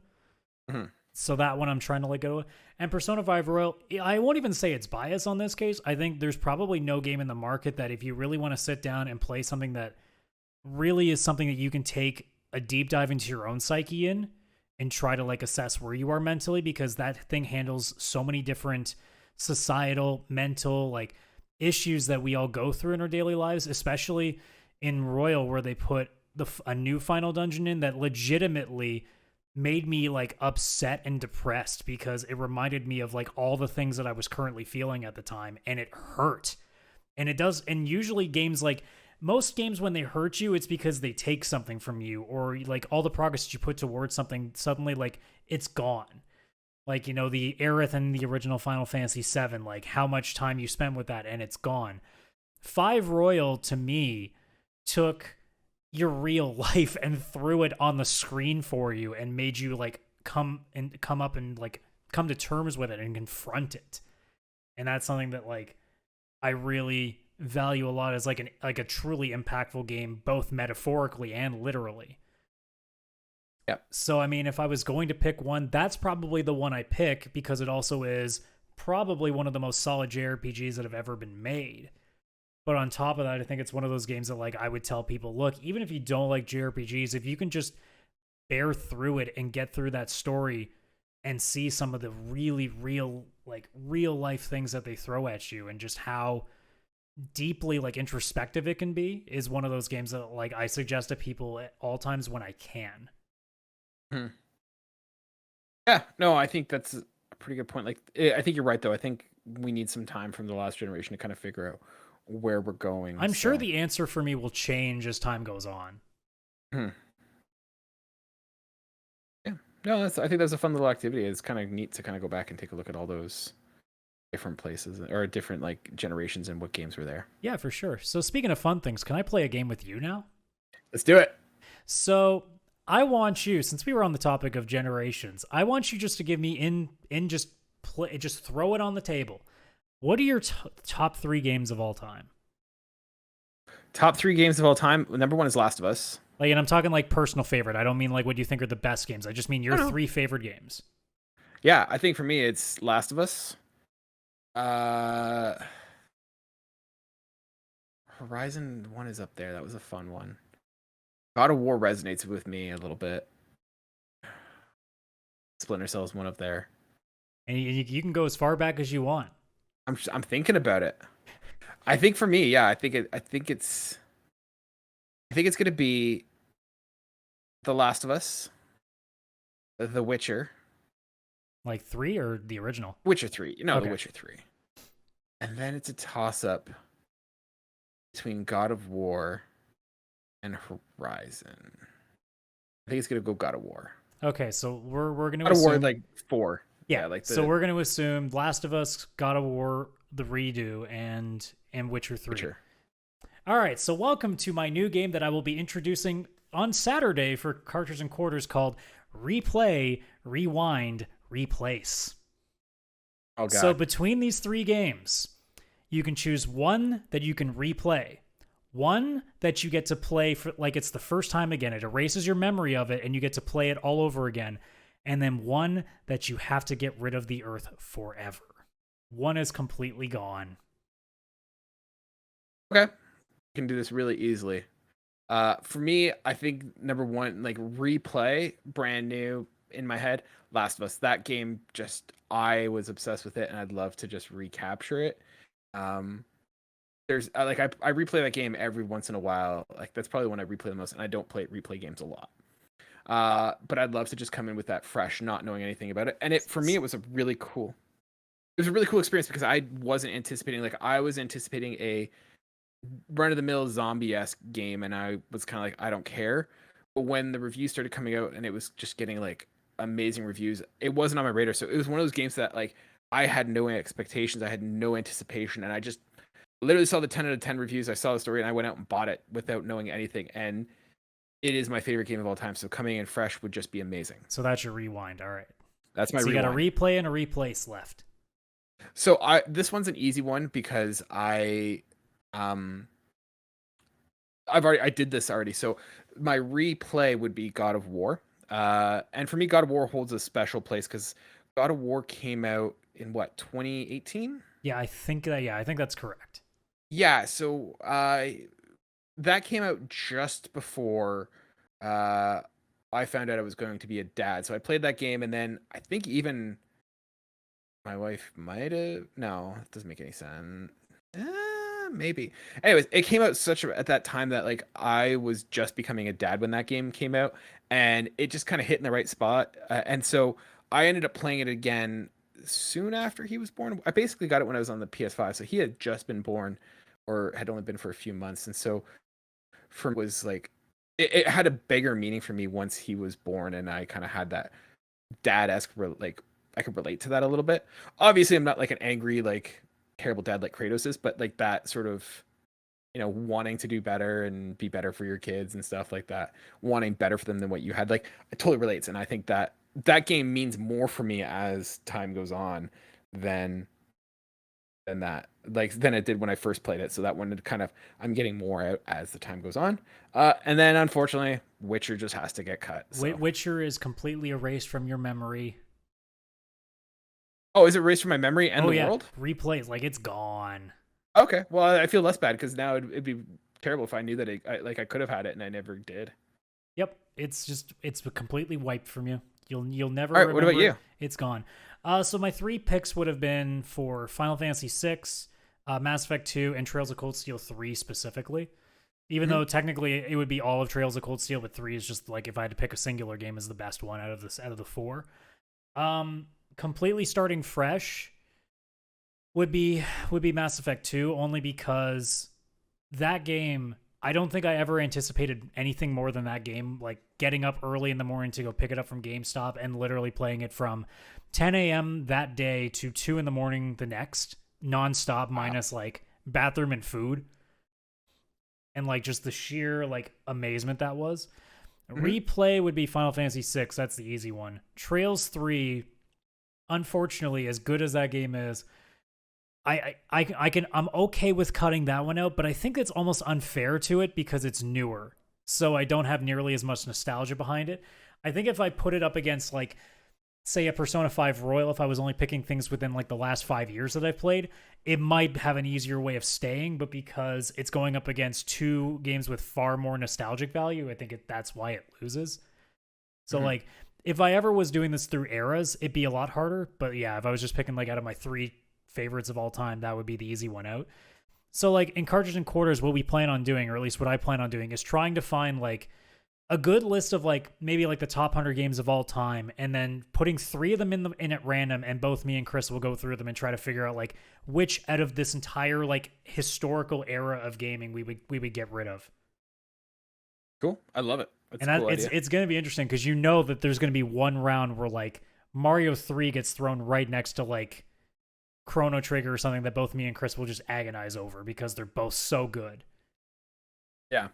mhm. So that one I'm trying to let go of. And Persona 5 Royal, I won't even say it's biased on this case. I think there's probably no game in the market that if you really want to sit down and play something that really is something that you can take a deep dive into your own psyche in and try to like assess where you are mentally, because that thing handles so many different societal, mental, like issues that we all go through in our daily lives, especially in Royal, where they put a new final dungeon in that legitimately made me like upset and depressed because it reminded me of like all the things that I was currently feeling at the time, and it hurt. And it does, and usually games like most games, when they hurt you, it's because they take something from you, or like all the progress that you put towards something suddenly like it's gone. Like, the Aerith in the original Final Fantasy VII, like how much time you spent with that and it's gone. 5 Royal to me took your real life and threw it on the screen for you and made you like come up and like come to terms with it and confront it. And that's something that like I really value a lot as like a truly impactful game, both metaphorically and literally. Yep. So I mean, if I was going to pick one, that's probably the one I pick, because it also is probably one of the most solid JRPGs that have ever been made. But on top of that, I think it's one of those games that like I would tell people, look, even if you don't like JRPGs, if you can just bear through it and get through that story and see some of the really real life things that they throw at you and just how deeply like introspective it can be, is one of those games that like I suggest to people at all times when I can. Hmm. Yeah, no, I think that's a pretty good point. Like, I think you're right though. I think we need some time from the last generation to kind of figure out where we're going. I'm sure the answer for me will change as time goes on. Hmm. Yeah, no, I think that's a fun little activity. It's kind of neat to kind of go back and take a look at all those different places or different like generations and what games were there. Yeah, for sure. So speaking of fun things, can I play a game with you now? Let's do it. So I want you, since we were on the topic of generations, I want you just to give me just throw it on the table. What are your top 3 games of all time? Top 3 games of all time. Number 1 is Last of Us. Like, and I'm talking like personal favorite. I don't mean like what you think are the best games. I just mean your 3 favorite games. Yeah, I think for me it's Last of Us. Horizon 1 is up there. That was a fun one. God of War resonates with me a little bit. Splinter Cell is one up there. And you can go as far back as you want. I'm thinking about it. I think for me, yeah, I think it's gonna be The Last of Us, The Witcher, Like 3 or the original? Witcher 3. No, Okay. The Witcher 3. And then it's a toss up between God of War and Horizon. I think it's gonna go God of War. Okay, so we're gonna God of assume, War like 4. yeah, like so we're gonna assume Last of Us, God of War, the redo, and Witcher 3. Witcher. All right, so welcome to my new game that I will be introducing on Saturday for Cartridge and Quarters, called Replay, Rewind, Replace. Oh god. So between these 3 games, you can choose one that you can replay, one that you get to play for like it's the first time again. It erases your memory of it and you get to play it all over again. And then one that you have to get rid of the earth forever. One is completely gone. Okay. Can do this really easily. For me, I think number 1, like replay, brand new in my head, Last of Us. That game I was obsessed with it and I'd love to just recapture it. There's like I replay that game every once in a while. Like that's probably when I replay the most, and I don't replay games a lot. But I'd love to just come in with that fresh, not knowing anything about it. And for me, it was a really cool experience because I wasn't anticipating, like I was anticipating a run of the mill zombie-esque game, and I was kind of like, I don't care. But when the reviews started coming out and it was just getting like amazing reviews, it wasn't on my radar. So it was one of those games that like I had no expectations, I had no anticipation, and I just literally saw the 10 out of 10 reviews. I saw the story and I went out and bought it without knowing anything. And it is my favorite game of all time. So coming in fresh would just be amazing. So that's your rewind. All right. That's my So you rewind. got a replay and a replace left. So this one's an easy one because um I did this already. So my replay would be God of War. And for me, God of War holds a special place because God of War came out in what, 2018? Yeah, I think that's correct. Yeah, so that came out just before uh I found out I was going to be a dad. So I played that game, and then I think even my wife might have. No, it doesn't make any sense. Maybe. Anyways, it came out at that time that like I was just becoming a dad when that game came out, and it just kind of hit in the right spot. And so I ended up playing it again soon after he was born. I basically got it when I was on the PS5, so he had just been born, or had only been for a few months, and so for me, it was like it had a bigger meaning for me once he was born, and I kind of had that dad-esque like I could relate to that a little bit. Obviously, I'm not like an angry like terrible dad like Kratos is, but like that sort of, wanting to do better and be better for your kids and stuff like that, wanting better for them than what you had, like it totally relates. And I think that that game means more for me as time goes on than than it did when I first played it. So that one kind of, I'm getting more out as the time goes on. And then unfortunately, Witcher just has to get cut. So. Witcher is completely erased from your memory. Oh, is it erased from my memory and the world? Replays, like it's gone. Okay, well, I feel less bad because now it'd be terrible if I knew that I could have had it and I never did. Yep, it's completely wiped from you. You'll never. All right, what about you? It's gone. So my 3 picks would have been for Final Fantasy VI, Mass Effect 2, and Trails of Cold Steel 3 specifically. Even though technically it would be all of Trails of Cold Steel, but 3 is just like if I had to pick a singular game as the best one out of the 4. Completely starting fresh would be Mass Effect 2, only because that game, I don't think I ever anticipated anything more than that game, like getting up early in the morning to go pick it up from GameStop and literally playing it from 10 a.m. that day to 2 in the morning the next, nonstop, minus like bathroom and food. And like just the sheer like amazement that was. Replay would be Final Fantasy VI. That's the easy one. Trails 3, unfortunately, as good as that game is, I'm okay with cutting that one out, but I think it's almost unfair to it because it's newer. So I don't have nearly as much nostalgia behind it. I think if I put it up against like, say, a Persona 5 Royal, if I was only picking things within like the last 5 years that I've played, it might have an easier way of staying, but because it's going up against 2 games with far more nostalgic value, I think that's why it loses. So like, if I ever was doing this through eras, it'd be a lot harder. But yeah, if I was just picking like out of my 3 favorites of all time, that would be the easy one out. So like in Cartridge and Quarters, what we plan on doing, or at least what I plan on doing, is trying to find like a good list of like maybe like the top 100 games of all time, and then putting 3 of them in at random, and both me and Chris will go through them and try to figure out like which out of this entire like historical era of gaming we would get rid of. Cool, I love it. That's a cool idea. It's going to be interesting because you know that there's going to be one round where like Mario 3 gets thrown right next to like Chrono Trigger or something that both me and Chris will just agonize over because they're both so good. Yeah.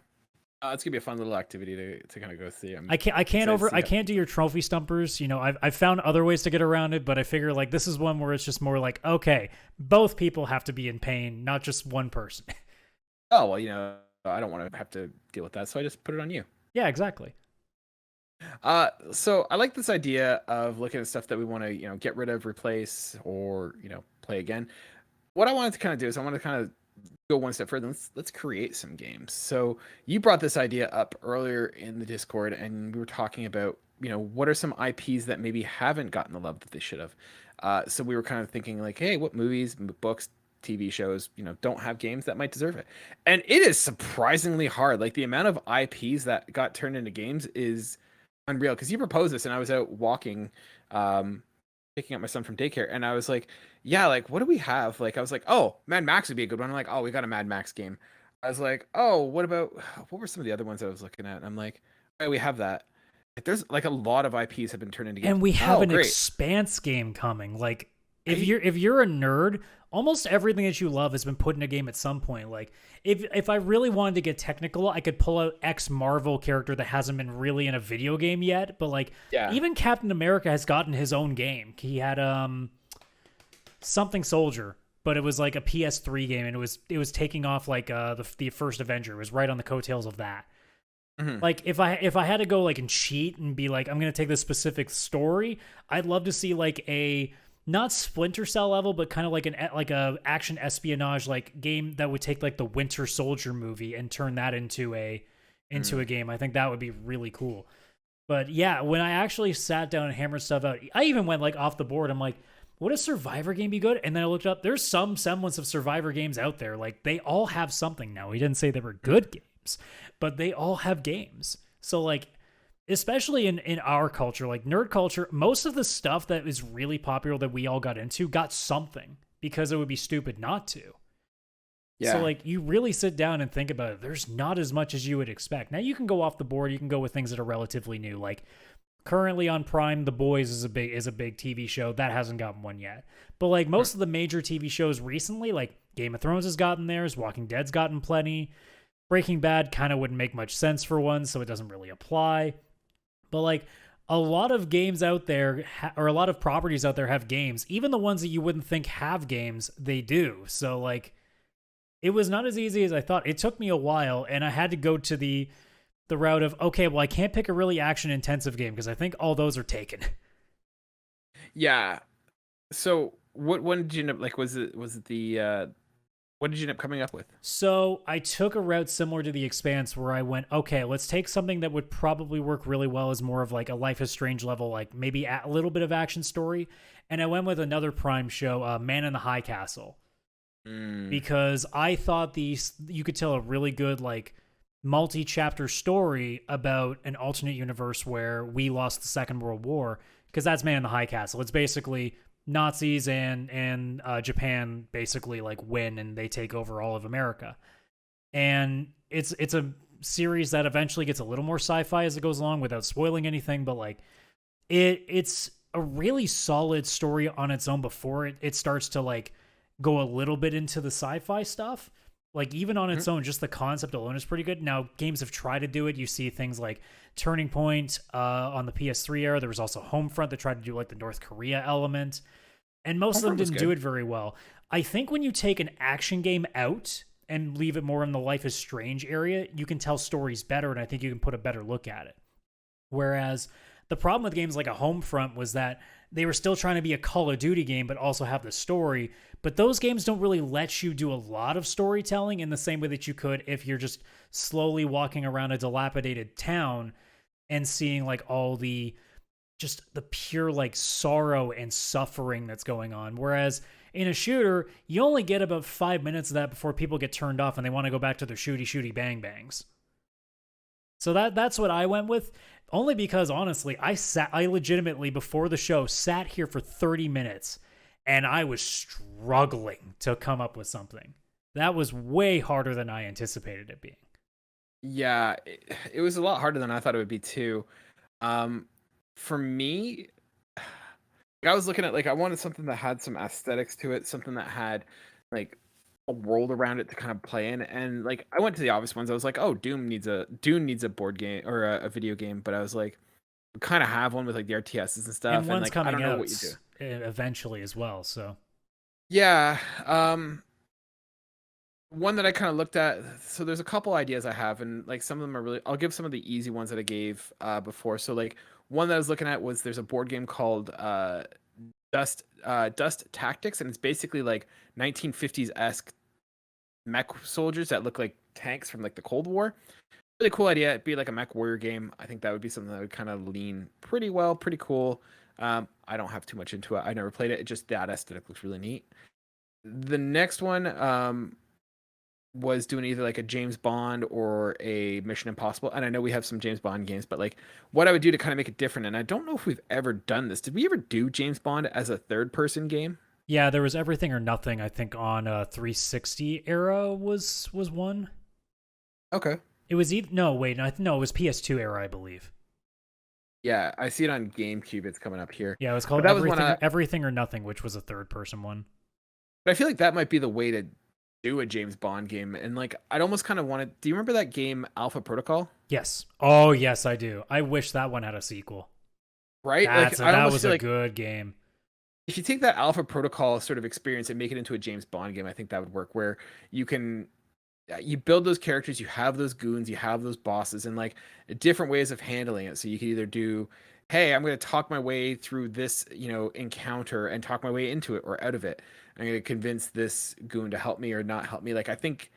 It's gonna be a fun little activity to kind of go through. I can't do your trophy stumpers. You know, I've found other ways to get around it, but I figure like this is one where it's just more like, okay, both people have to be in pain, not just one person. Oh well, I don't want to have to deal with that, so I just put it on you. Yeah, exactly. So I like this idea of looking at stuff that we want to, get rid of, replace, or play again. What I wanted to kind of do is I want to kind of go one step further. Let's create some games. So you brought this idea up earlier in the Discord, and we were talking about what are some IPs that maybe haven't gotten the love that they should have. So we were kind of thinking like, hey, what movies, books, TV shows don't have games that might deserve it. And it is surprisingly hard. Like the amount of IPs that got turned into games is unreal. Because you proposed this and I was out walking, picking up my son from daycare, and I was like, yeah, like what do we have? Like I was like, oh, Mad Max would be a good one. I'm like, oh, we got a Mad Max game. I was like, oh, what were some of the other ones I was looking at? And I'm like, oh, we have that. Like, there's like a lot of IPs have been turned into games. And we have an Expanse game coming. Like if you're a nerd, almost everything that you love has been put in a game at some point. Like if I really wanted to get technical, I could pull out X Marvel character that hasn't been really in a video game yet. But like even Captain America has gotten his own game. He had something Soldier, but it was like a PS3 game, and it was taking off like the first Avenger. It was right on the coattails of that. Like if I had to go like and cheat and be like, I'm gonna take this specific story, I'd love to see like a not Splinter Cell level, but kind of like a action espionage like game that would take like the Winter Soldier movie and turn that into a game. I think that would be really cool. But yeah, when I actually sat down and hammered stuff out, I even went like off the board. I'm like, would a Survivor game be good? And then I looked up, there's some semblance of Survivor games out there. Like they all have something now. He didn't say they were good games, but they all have games. So like, especially in our culture, like nerd culture, most of the stuff that is really popular that we all got into got something, because it would be stupid not to. Yeah. So like you really sit down and think about it. There's not as much as you would expect. Now you can go off the board. You can go with things that are relatively new. Like currently on Prime, The Boys is a big TV show that hasn't gotten one yet. But like most of the major TV shows recently, like Game of Thrones has gotten theirs. Walking Dead's gotten plenty. Breaking Bad kind of wouldn't make much sense for one, so it doesn't really apply. But like a lot of games out there, or a lot of properties out there have games. Even the ones that you wouldn't think have games, they do. So like, it was not as easy as I thought. It took me a while, and I had to go to the route of, okay, well, I can't pick a really action-intensive game because I think all those are taken. Yeah. So what one did you end up, like, was it the what did you end up coming up with? So I took a route similar to The Expanse, where I went, okay, let's take something that would probably work really well as more of like a Life is Strange level, like maybe a little bit of action story. And I went with another Prime show, Man in the High Castle. Because I thought you could tell a really good like multi-chapter story about an alternate universe where we lost the Second World War, because that's Man in the High Castle. It's basically Nazis and Japan basically like win, and they take over all of America. And it's a series that eventually gets a little more sci-fi as it goes along, without spoiling anything, but like it's a really solid story on its own before it starts to like go a little bit into the sci-fi stuff. Like even on its own, just the concept alone is pretty good. Now games have tried to do it. You see things like Turning Point on the PS3 era. There was also Homefront that tried to do like the North Korea element, and most of them didn't do it very well. I think when you take an action game out and leave it more in the Life is Strange area, you can tell stories better, and I think you can put a better look at it. Whereas the problem with games like a Homefront was that they were still trying to be a Call of Duty game, but also have the story. But those games don't really let you do a lot of storytelling in the same way that you could if you're just slowly walking around a dilapidated town and seeing like all the pure like sorrow and suffering that's going on. Whereas in a shooter, you only get about 5 minutes of that before people get turned off and they want to go back to their shooty bang bangs. So that's what I went with. Only because, honestly, I legitimately, before the show, sat here for 30 minutes, and I was struggling to come up with something. That was way harder than I anticipated it being. Yeah, it was a lot harder than I thought it would be, too. For me, I was looking at, like, I wanted something that had some aesthetics to it, something that had, like, a world around it to kind of play in, and like I went to the obvious ones. I was like, oh, Dune needs a board game or a video game, but I was like, we kind of have one with like the RTSs and stuff, and one's like coming I don't know out what you do eventually as well. So yeah, one that I kind of looked at. So there's a couple ideas I have, and like some of them are really. I'll give some of the easy ones that I gave before. So like one that I was looking at was there's a board game called Dust Tactics, and it's basically like 1950s-esque mech soldiers that look like tanks from like the Cold War. Really cool idea. It'd be like a mech warrior game. I think that would be something that would kind of lean pretty well, pretty cool. I don't have too much into it. I never played it. It just that aesthetic looks really neat. The next one was doing either like a James Bond or a Mission Impossible. And I know we have some James Bond games, but like what I would do to kind of make it different. And I don't know if we've ever done this. Did we ever do James Bond as a third person game? Yeah, there was Everything or Nothing, I think, on 360 era was one. Okay. It was it was PS2 era, I believe. Yeah, I see it on GameCube. It's coming up here. Yeah, it was called Everything or Nothing, which was a third person one. But I feel like that might be the way to do a James Bond game, and like I'd almost kind of want to. Do you remember that game Alpha Protocol? Yes. Oh yes, I do. I wish that one had a sequel. Right? That was a good game. if you take that Alpha Protocol sort of experience and make it into a James Bond game, I think that would work. Where you can you build those characters, you have those goons, you have those bosses, and like different ways of handling it. So you could either do, hey, I'm going to talk my way through this, encounter and talk my way into it or out of it. I'm going to convince this goon to help me or not help me. Like I think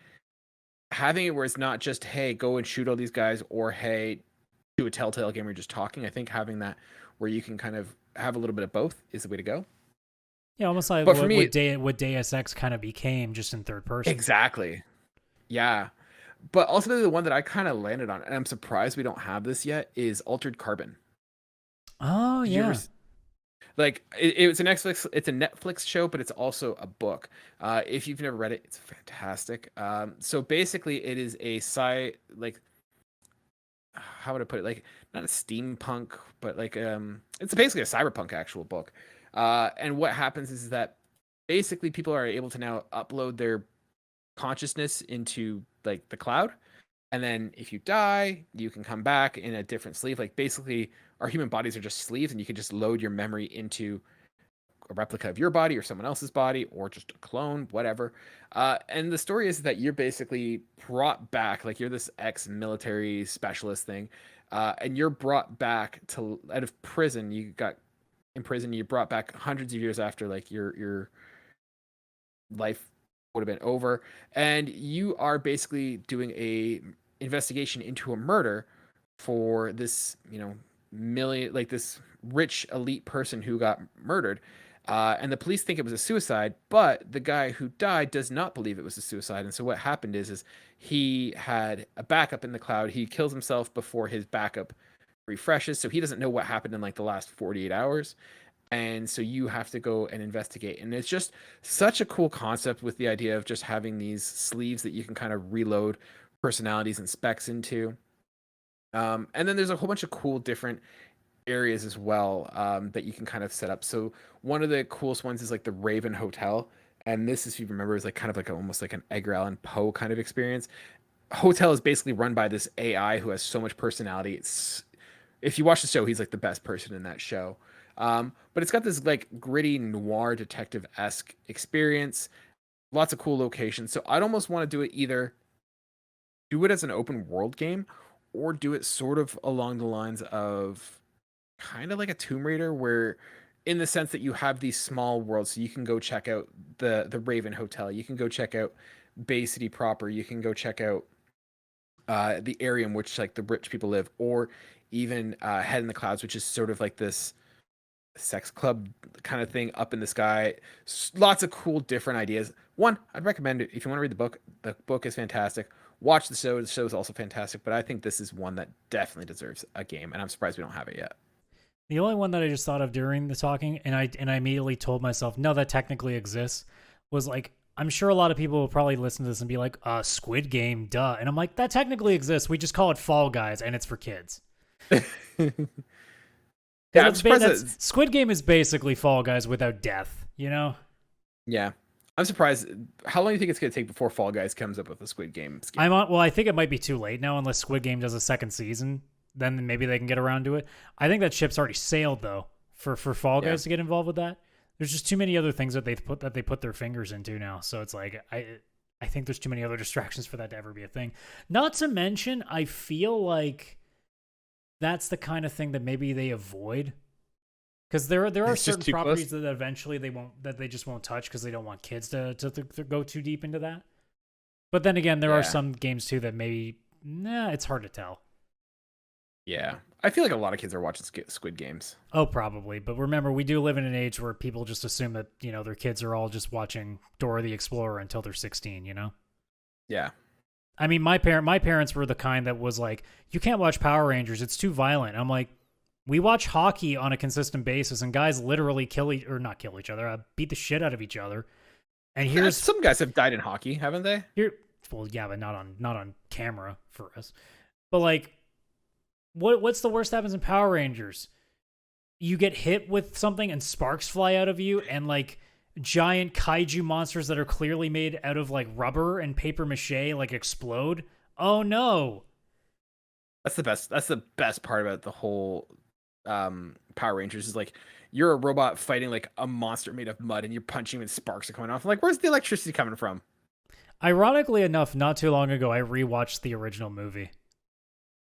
having it where it's not just, hey, go and shoot all these guys, or hey, do a Telltale game where you're just talking. I think having that where you can kind of have a little bit of both is the way to go. Yeah, almost like But for me, what Deus Ex kind of became, just in third person. exactly. Yeah. But ultimately, the one that I kind of landed on, and I'm surprised we don't have this yet, is Altered Carbon. Oh Did you yeah. ever, it's a Netflix show, but it's also a book. If you've never read it, it's fantastic. So basically, it is a like, how would I put it? Like not a steampunk, but like it's basically a cyberpunk actual book. And what happens is that basically people are able to now upload their consciousness into like the cloud, and then if you die you can come back in a different sleeve. Like basically our human bodies are just sleeves, and you can just load your memory into a replica of your body or someone else's body or just a clone, whatever. And the story is that you're basically brought back, like you're this ex-military specialist thing, and you're brought back to out of prison. You got in prison, you brought back hundreds of years after like your life would have been over, and you are basically doing a investigation into a murder for this this rich elite person who got murdered. And the police think it was a suicide, but the guy who died does not believe it was a suicide. And so what happened is he had a backup in the cloud. He kills himself before his backup refreshes, so he doesn't know what happened in like the last 48 hours. And so you have to go and investigate. And it's just such a cool concept with the idea of just having these sleeves that you can kind of reload personalities and specs into. And then there's a whole bunch of cool different areas as well, that you can kind of set up. So one of the coolest ones is like the Raven Hotel. And this, if you remember, is like kind of like almost like an Edgar Allan Poe kind of experience. Hotel is basically run by this AI who has so much personality. It's If you watch the show, he's like the best person in that show. But it's got this like gritty noir detective-esque experience, lots of cool locations. So I'd almost want to do it either do it as an open world game, or do it sort of along the lines of kind of like a Tomb Raider, where in the sense that you have these small worlds, so you can go check out the Raven Hotel, you can go check out Bay City proper, you can go check out the area in which like the rich people live, or even Head in the Clouds, which is sort of like this sex club kind of thing up in the sky. Lots of cool different ideas. One, I'd recommend it if you want to read the book. The book is fantastic. Watch the show. The show is also fantastic, but I think this is one that definitely deserves a game, and I'm surprised we don't have it yet. The only one that I just thought of during the talking, and I immediately told myself, no, that technically exists, was like, I'm sure a lot of people will probably listen to this and be like, Squid Game, duh. And I'm like, that technically exists. We just call it Fall Guys, and it's for kids. Yeah, Squid Game is basically Fall Guys without death, you know? Yeah. I'm surprised. How long do you think it's going to take before Fall Guys comes up with a Squid Game scheme? Well, I think it might be too late now, unless Squid Game does a second season. Then maybe they can get around to it. I think that ship's already sailed, though, for Fall Guys to get involved with that. There's just too many other things that they put their fingers into now. So it's like I think there's too many other distractions for that to ever be a thing. Not to mention, I feel like that's the kind of thing that maybe they avoid, because there are certain properties that eventually they just won't touch because they don't want kids to go too deep into that. But then again, there are some games too that maybe it's hard to tell. Yeah, I feel like a lot of kids are watching Squid Games. Oh, probably. But remember, we do live in an age where people just assume that their kids are all just watching Dora the Explorer until they're 16. Yeah. I mean, my parents were the kind that was like, you can't watch Power Rangers, it's too violent. I'm like, we watch hockey on a consistent basis, and guys literally beat the shit out of each other. And here's some guys have died in hockey, haven't they? Well, yeah, but not on camera for us. But like, what's the worst that happens in Power Rangers? You get hit with something and sparks fly out of you, and like giant kaiju monsters that are clearly made out of like rubber and paper mache like explode. Oh no. That's the best part about the whole Power Rangers is like you're a robot fighting like a monster made of mud, and you're punching and sparks are coming off. I'm like, where's the electricity coming from? Ironically enough, not too long ago, I rewatched the original movie.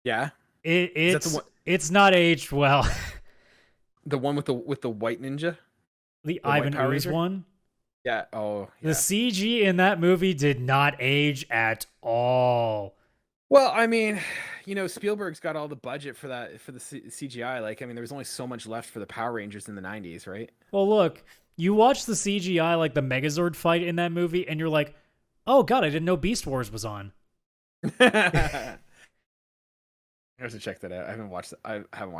Yeah, It's not aged well. the one with the white ninja, The Ivan Ooze one. Yeah. Oh, yeah. The CG in that movie did not age at all. Well, I mean, Spielberg's got all the budget for the CGI. Like, I mean, there was only so much left for the Power Rangers in the 90s, right? Well, look, you watch the CGI, like the Megazord fight in that movie, and you're like, oh god, I didn't know Beast Wars was on. I have to check that out. I haven't watched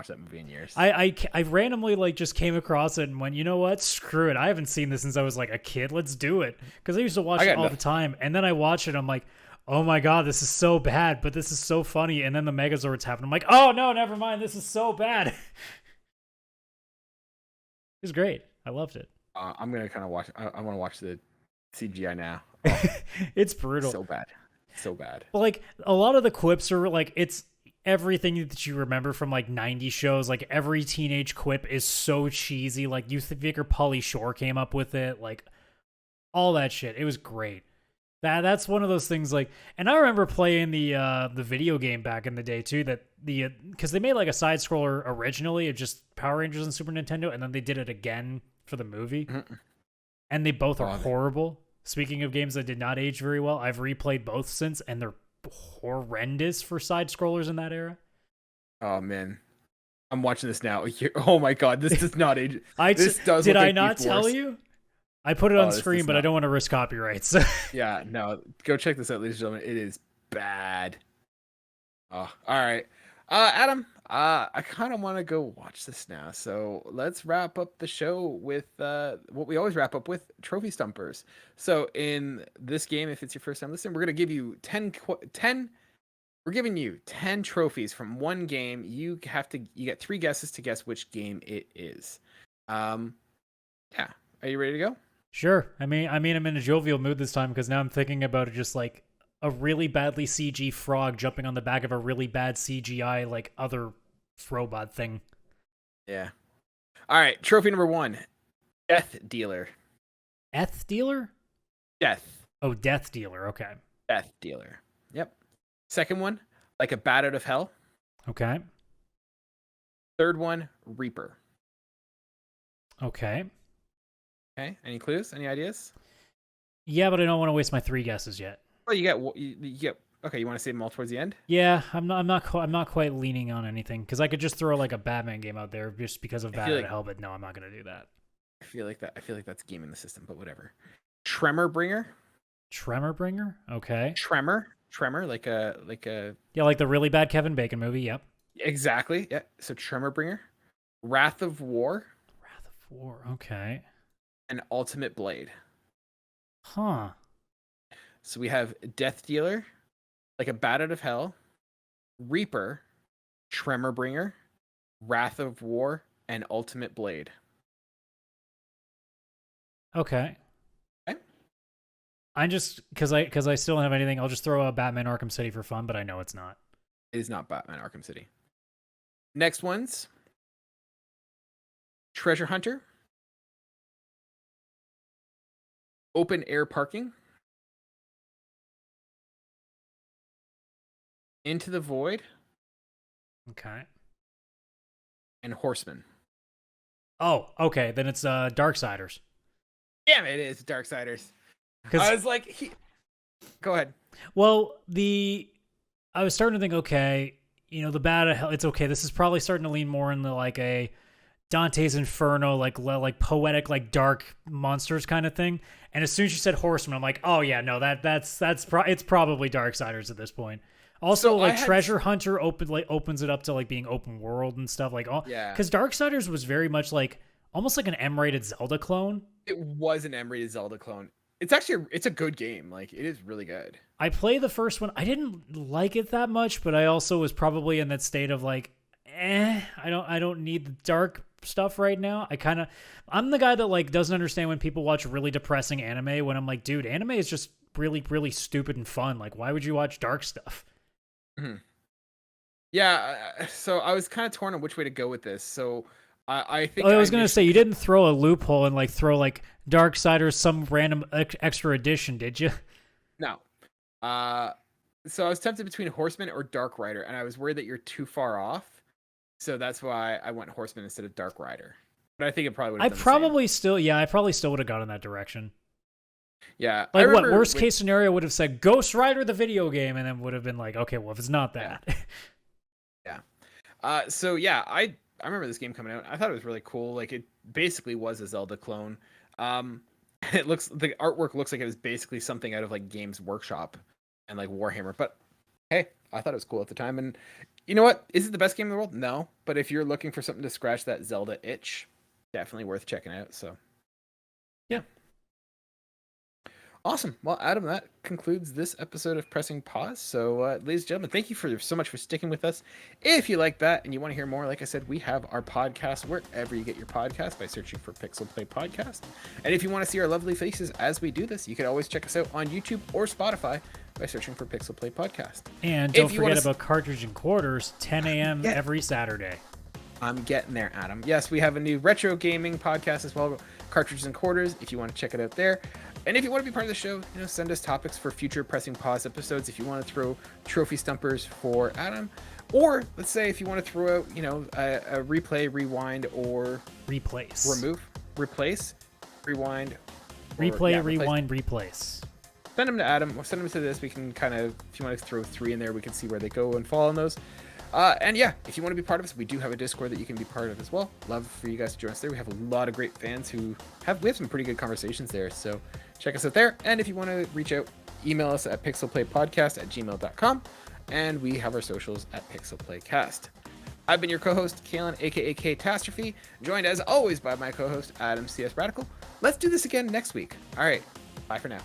that movie in years. I randomly like just came across it and went, you know what? Screw it. I haven't seen this since I was like a kid. Let's do it. Because I used to watch it all the time. And then I watch it. I'm like, oh my god, this is so bad, but this is so funny. And then the Megazords happen. I'm like, oh no, never mind. This is so bad. It was great. I loved it. I'm gonna kind of watch. I want to watch the CGI now. Oh, it's brutal. So bad. So bad. But like a lot of the quips are like it's everything that you remember from like 90s shows. Like every teenage quip is so cheesy. Like you figure Pauly Shore came up with it. Like all that shit. It was great. That's one of those things like, and I remember playing the video game back in the day too, that because they made like a side scroller originally of just Power Rangers and Super Nintendo, and then they did it again for the movie. Mm-hmm. And they both are horrible. Speaking of games that did not age very well, I've replayed both since, and they're horrendous for side scrollers in that era. Oh man, I'm watching this now. Oh my god, this does not age. Did I not tell you? I put it on screen, but I don't want to risk copyrights. Yeah, no, go check this out, ladies and gentlemen. It is bad. Oh, all right, Adam. I kind of want to go watch this now. So let's wrap up the show with what we always wrap up with, Trophy Stumpers. So in this game, if it's your first time listening, we're going to give you 10. We're giving you 10 trophies from one game. You get 3 guesses to guess which game it is. Yeah. Are you ready to go? Sure. I mean, I'm in a jovial mood this time because now I'm thinking about it just like a really badly CG frog jumping on the back of a really bad CGI like other robot thing. Yeah. All right. Trophy number 1. Death Dealer. Death Dealer? Death. Oh, Death Dealer. Okay. Death Dealer. Yep. Second one, Like a Bat Out of Hell. Okay. Third one, Reaper. Okay. Okay. Any clues? Any ideas? Yeah, but I don't want to waste my 3 guesses yet. Well, you get. Okay, you want to say them all towards the end? Yeah, I'm not quite leaning on anything because I could just throw like a Batman game out there just because of Bat Out of Hell, but no, I'm not gonna do that. I feel like that's gaming the system, but whatever. Tremor Bringer. Tremor Bringer. Okay. Tremor, like a. Yeah, like the really bad Kevin Bacon movie. Yep. Exactly. Yeah. So Tremor Bringer, Wrath of War. Wrath of War. Okay. And Ultimate Blade. Huh. So we have Death Dealer, Like a Bat Out of Hell, Reaper, Tremor Bringer, Wrath of War, and Ultimate Blade. Okay. I just because I still don't have anything, I'll just throw a Batman Arkham City for fun, but I know it's not. It is not Batman Arkham City. Next one's Treasure Hunter, Open Air Parking, Into the Void. Okay. And Horseman. Oh, okay. Then it's Darksiders. Damn, it is Darksiders. I was like, go ahead. Well, I was starting to think, okay, the Bat Out of Hell, it's okay. This is probably starting to lean more into like a Dante's Inferno, like poetic, like dark monsters kind of thing. And as soon as you said Horseman, I'm like, oh yeah, no, it's probably Darksiders at this point. Also, so Treasure Hunter opens it up to like being open world and stuff yeah. Because Darksiders was very much like almost like an M-rated Zelda clone. It was an M-rated Zelda clone. It's a good game. Like it is really good. I played the first one. I didn't like it that much, but I also was probably in that state of like, I don't need the dark stuff right now. I'm the guy that like doesn't understand when people watch really depressing anime when I'm like, dude, anime is just really, really stupid and fun. Like, why would you watch dark stuff? Mm-hmm. Yeah, so I was kind of torn on which way to go with this. So I think I was gonna say you didn't throw a loophole and like throw like Darksiders some random extra edition, did you? No. So I was tempted between Horseman or Dark Rider, and I was worried that you're too far off. So that's why I went Horseman instead of Dark Rider. But I think it probably would have I probably still would have gone in that direction. Yeah. Like what worst case scenario would have said Ghost Rider the video game, and then would have been like, okay, well if it's not that. Yeah. So yeah, I remember this game coming out. I thought it was really cool. Like it basically was a Zelda clone. The artwork looks like it was basically something out of like Games Workshop and like Warhammer. But hey, I thought it was cool at the time. And you know what? Is it the best game in the world? No. But if you're looking for something to scratch that Zelda itch, definitely worth checking out. So yeah. Awesome. Well, Adam, that concludes this episode of Pressing Pause. So, ladies and gentlemen, thank you so much for sticking with us. If you like that and you want to hear more, like I said, we have our podcast wherever you get your podcast by searching for PixelPlay Podcast. And if you want to see our lovely faces as we do this, you can always check us out on YouTube or Spotify by searching for PixelPlay Podcast. And don't forget about Cartridge and Quarters, 10 a.m. every Saturday. I'm getting there, Adam. Yes, we have a new retro gaming podcast as well, Cartridges and Quarters, if you want to check it out there. And if you want to be part of the show, send us topics for future Pressing Pause episodes. If you want to throw trophy stumpers for Adam, or let's say if you want to throw out, a replay, rewind, or replace, replace, rewind, replay, rewind, replace. Send them to Adam. We'll send them to this. We can kind of, if you want to throw 3 in there, we can see where they go and fall on those. And yeah, if you want to be part of us, we do have a Discord that you can be part of as well. Love for you guys to join us there. We have a lot of great fans we have some pretty good conversations there. So check us out there. And if you want to reach out, email us at pixelplaypodcast@gmail.com. And we have our socials at pixelplaycast. I've been your co-host, Kaylan, aka Ktastrophy, joined as always by my co-host, Adam CSRadical. Let's do this again next week. All right. Bye for now.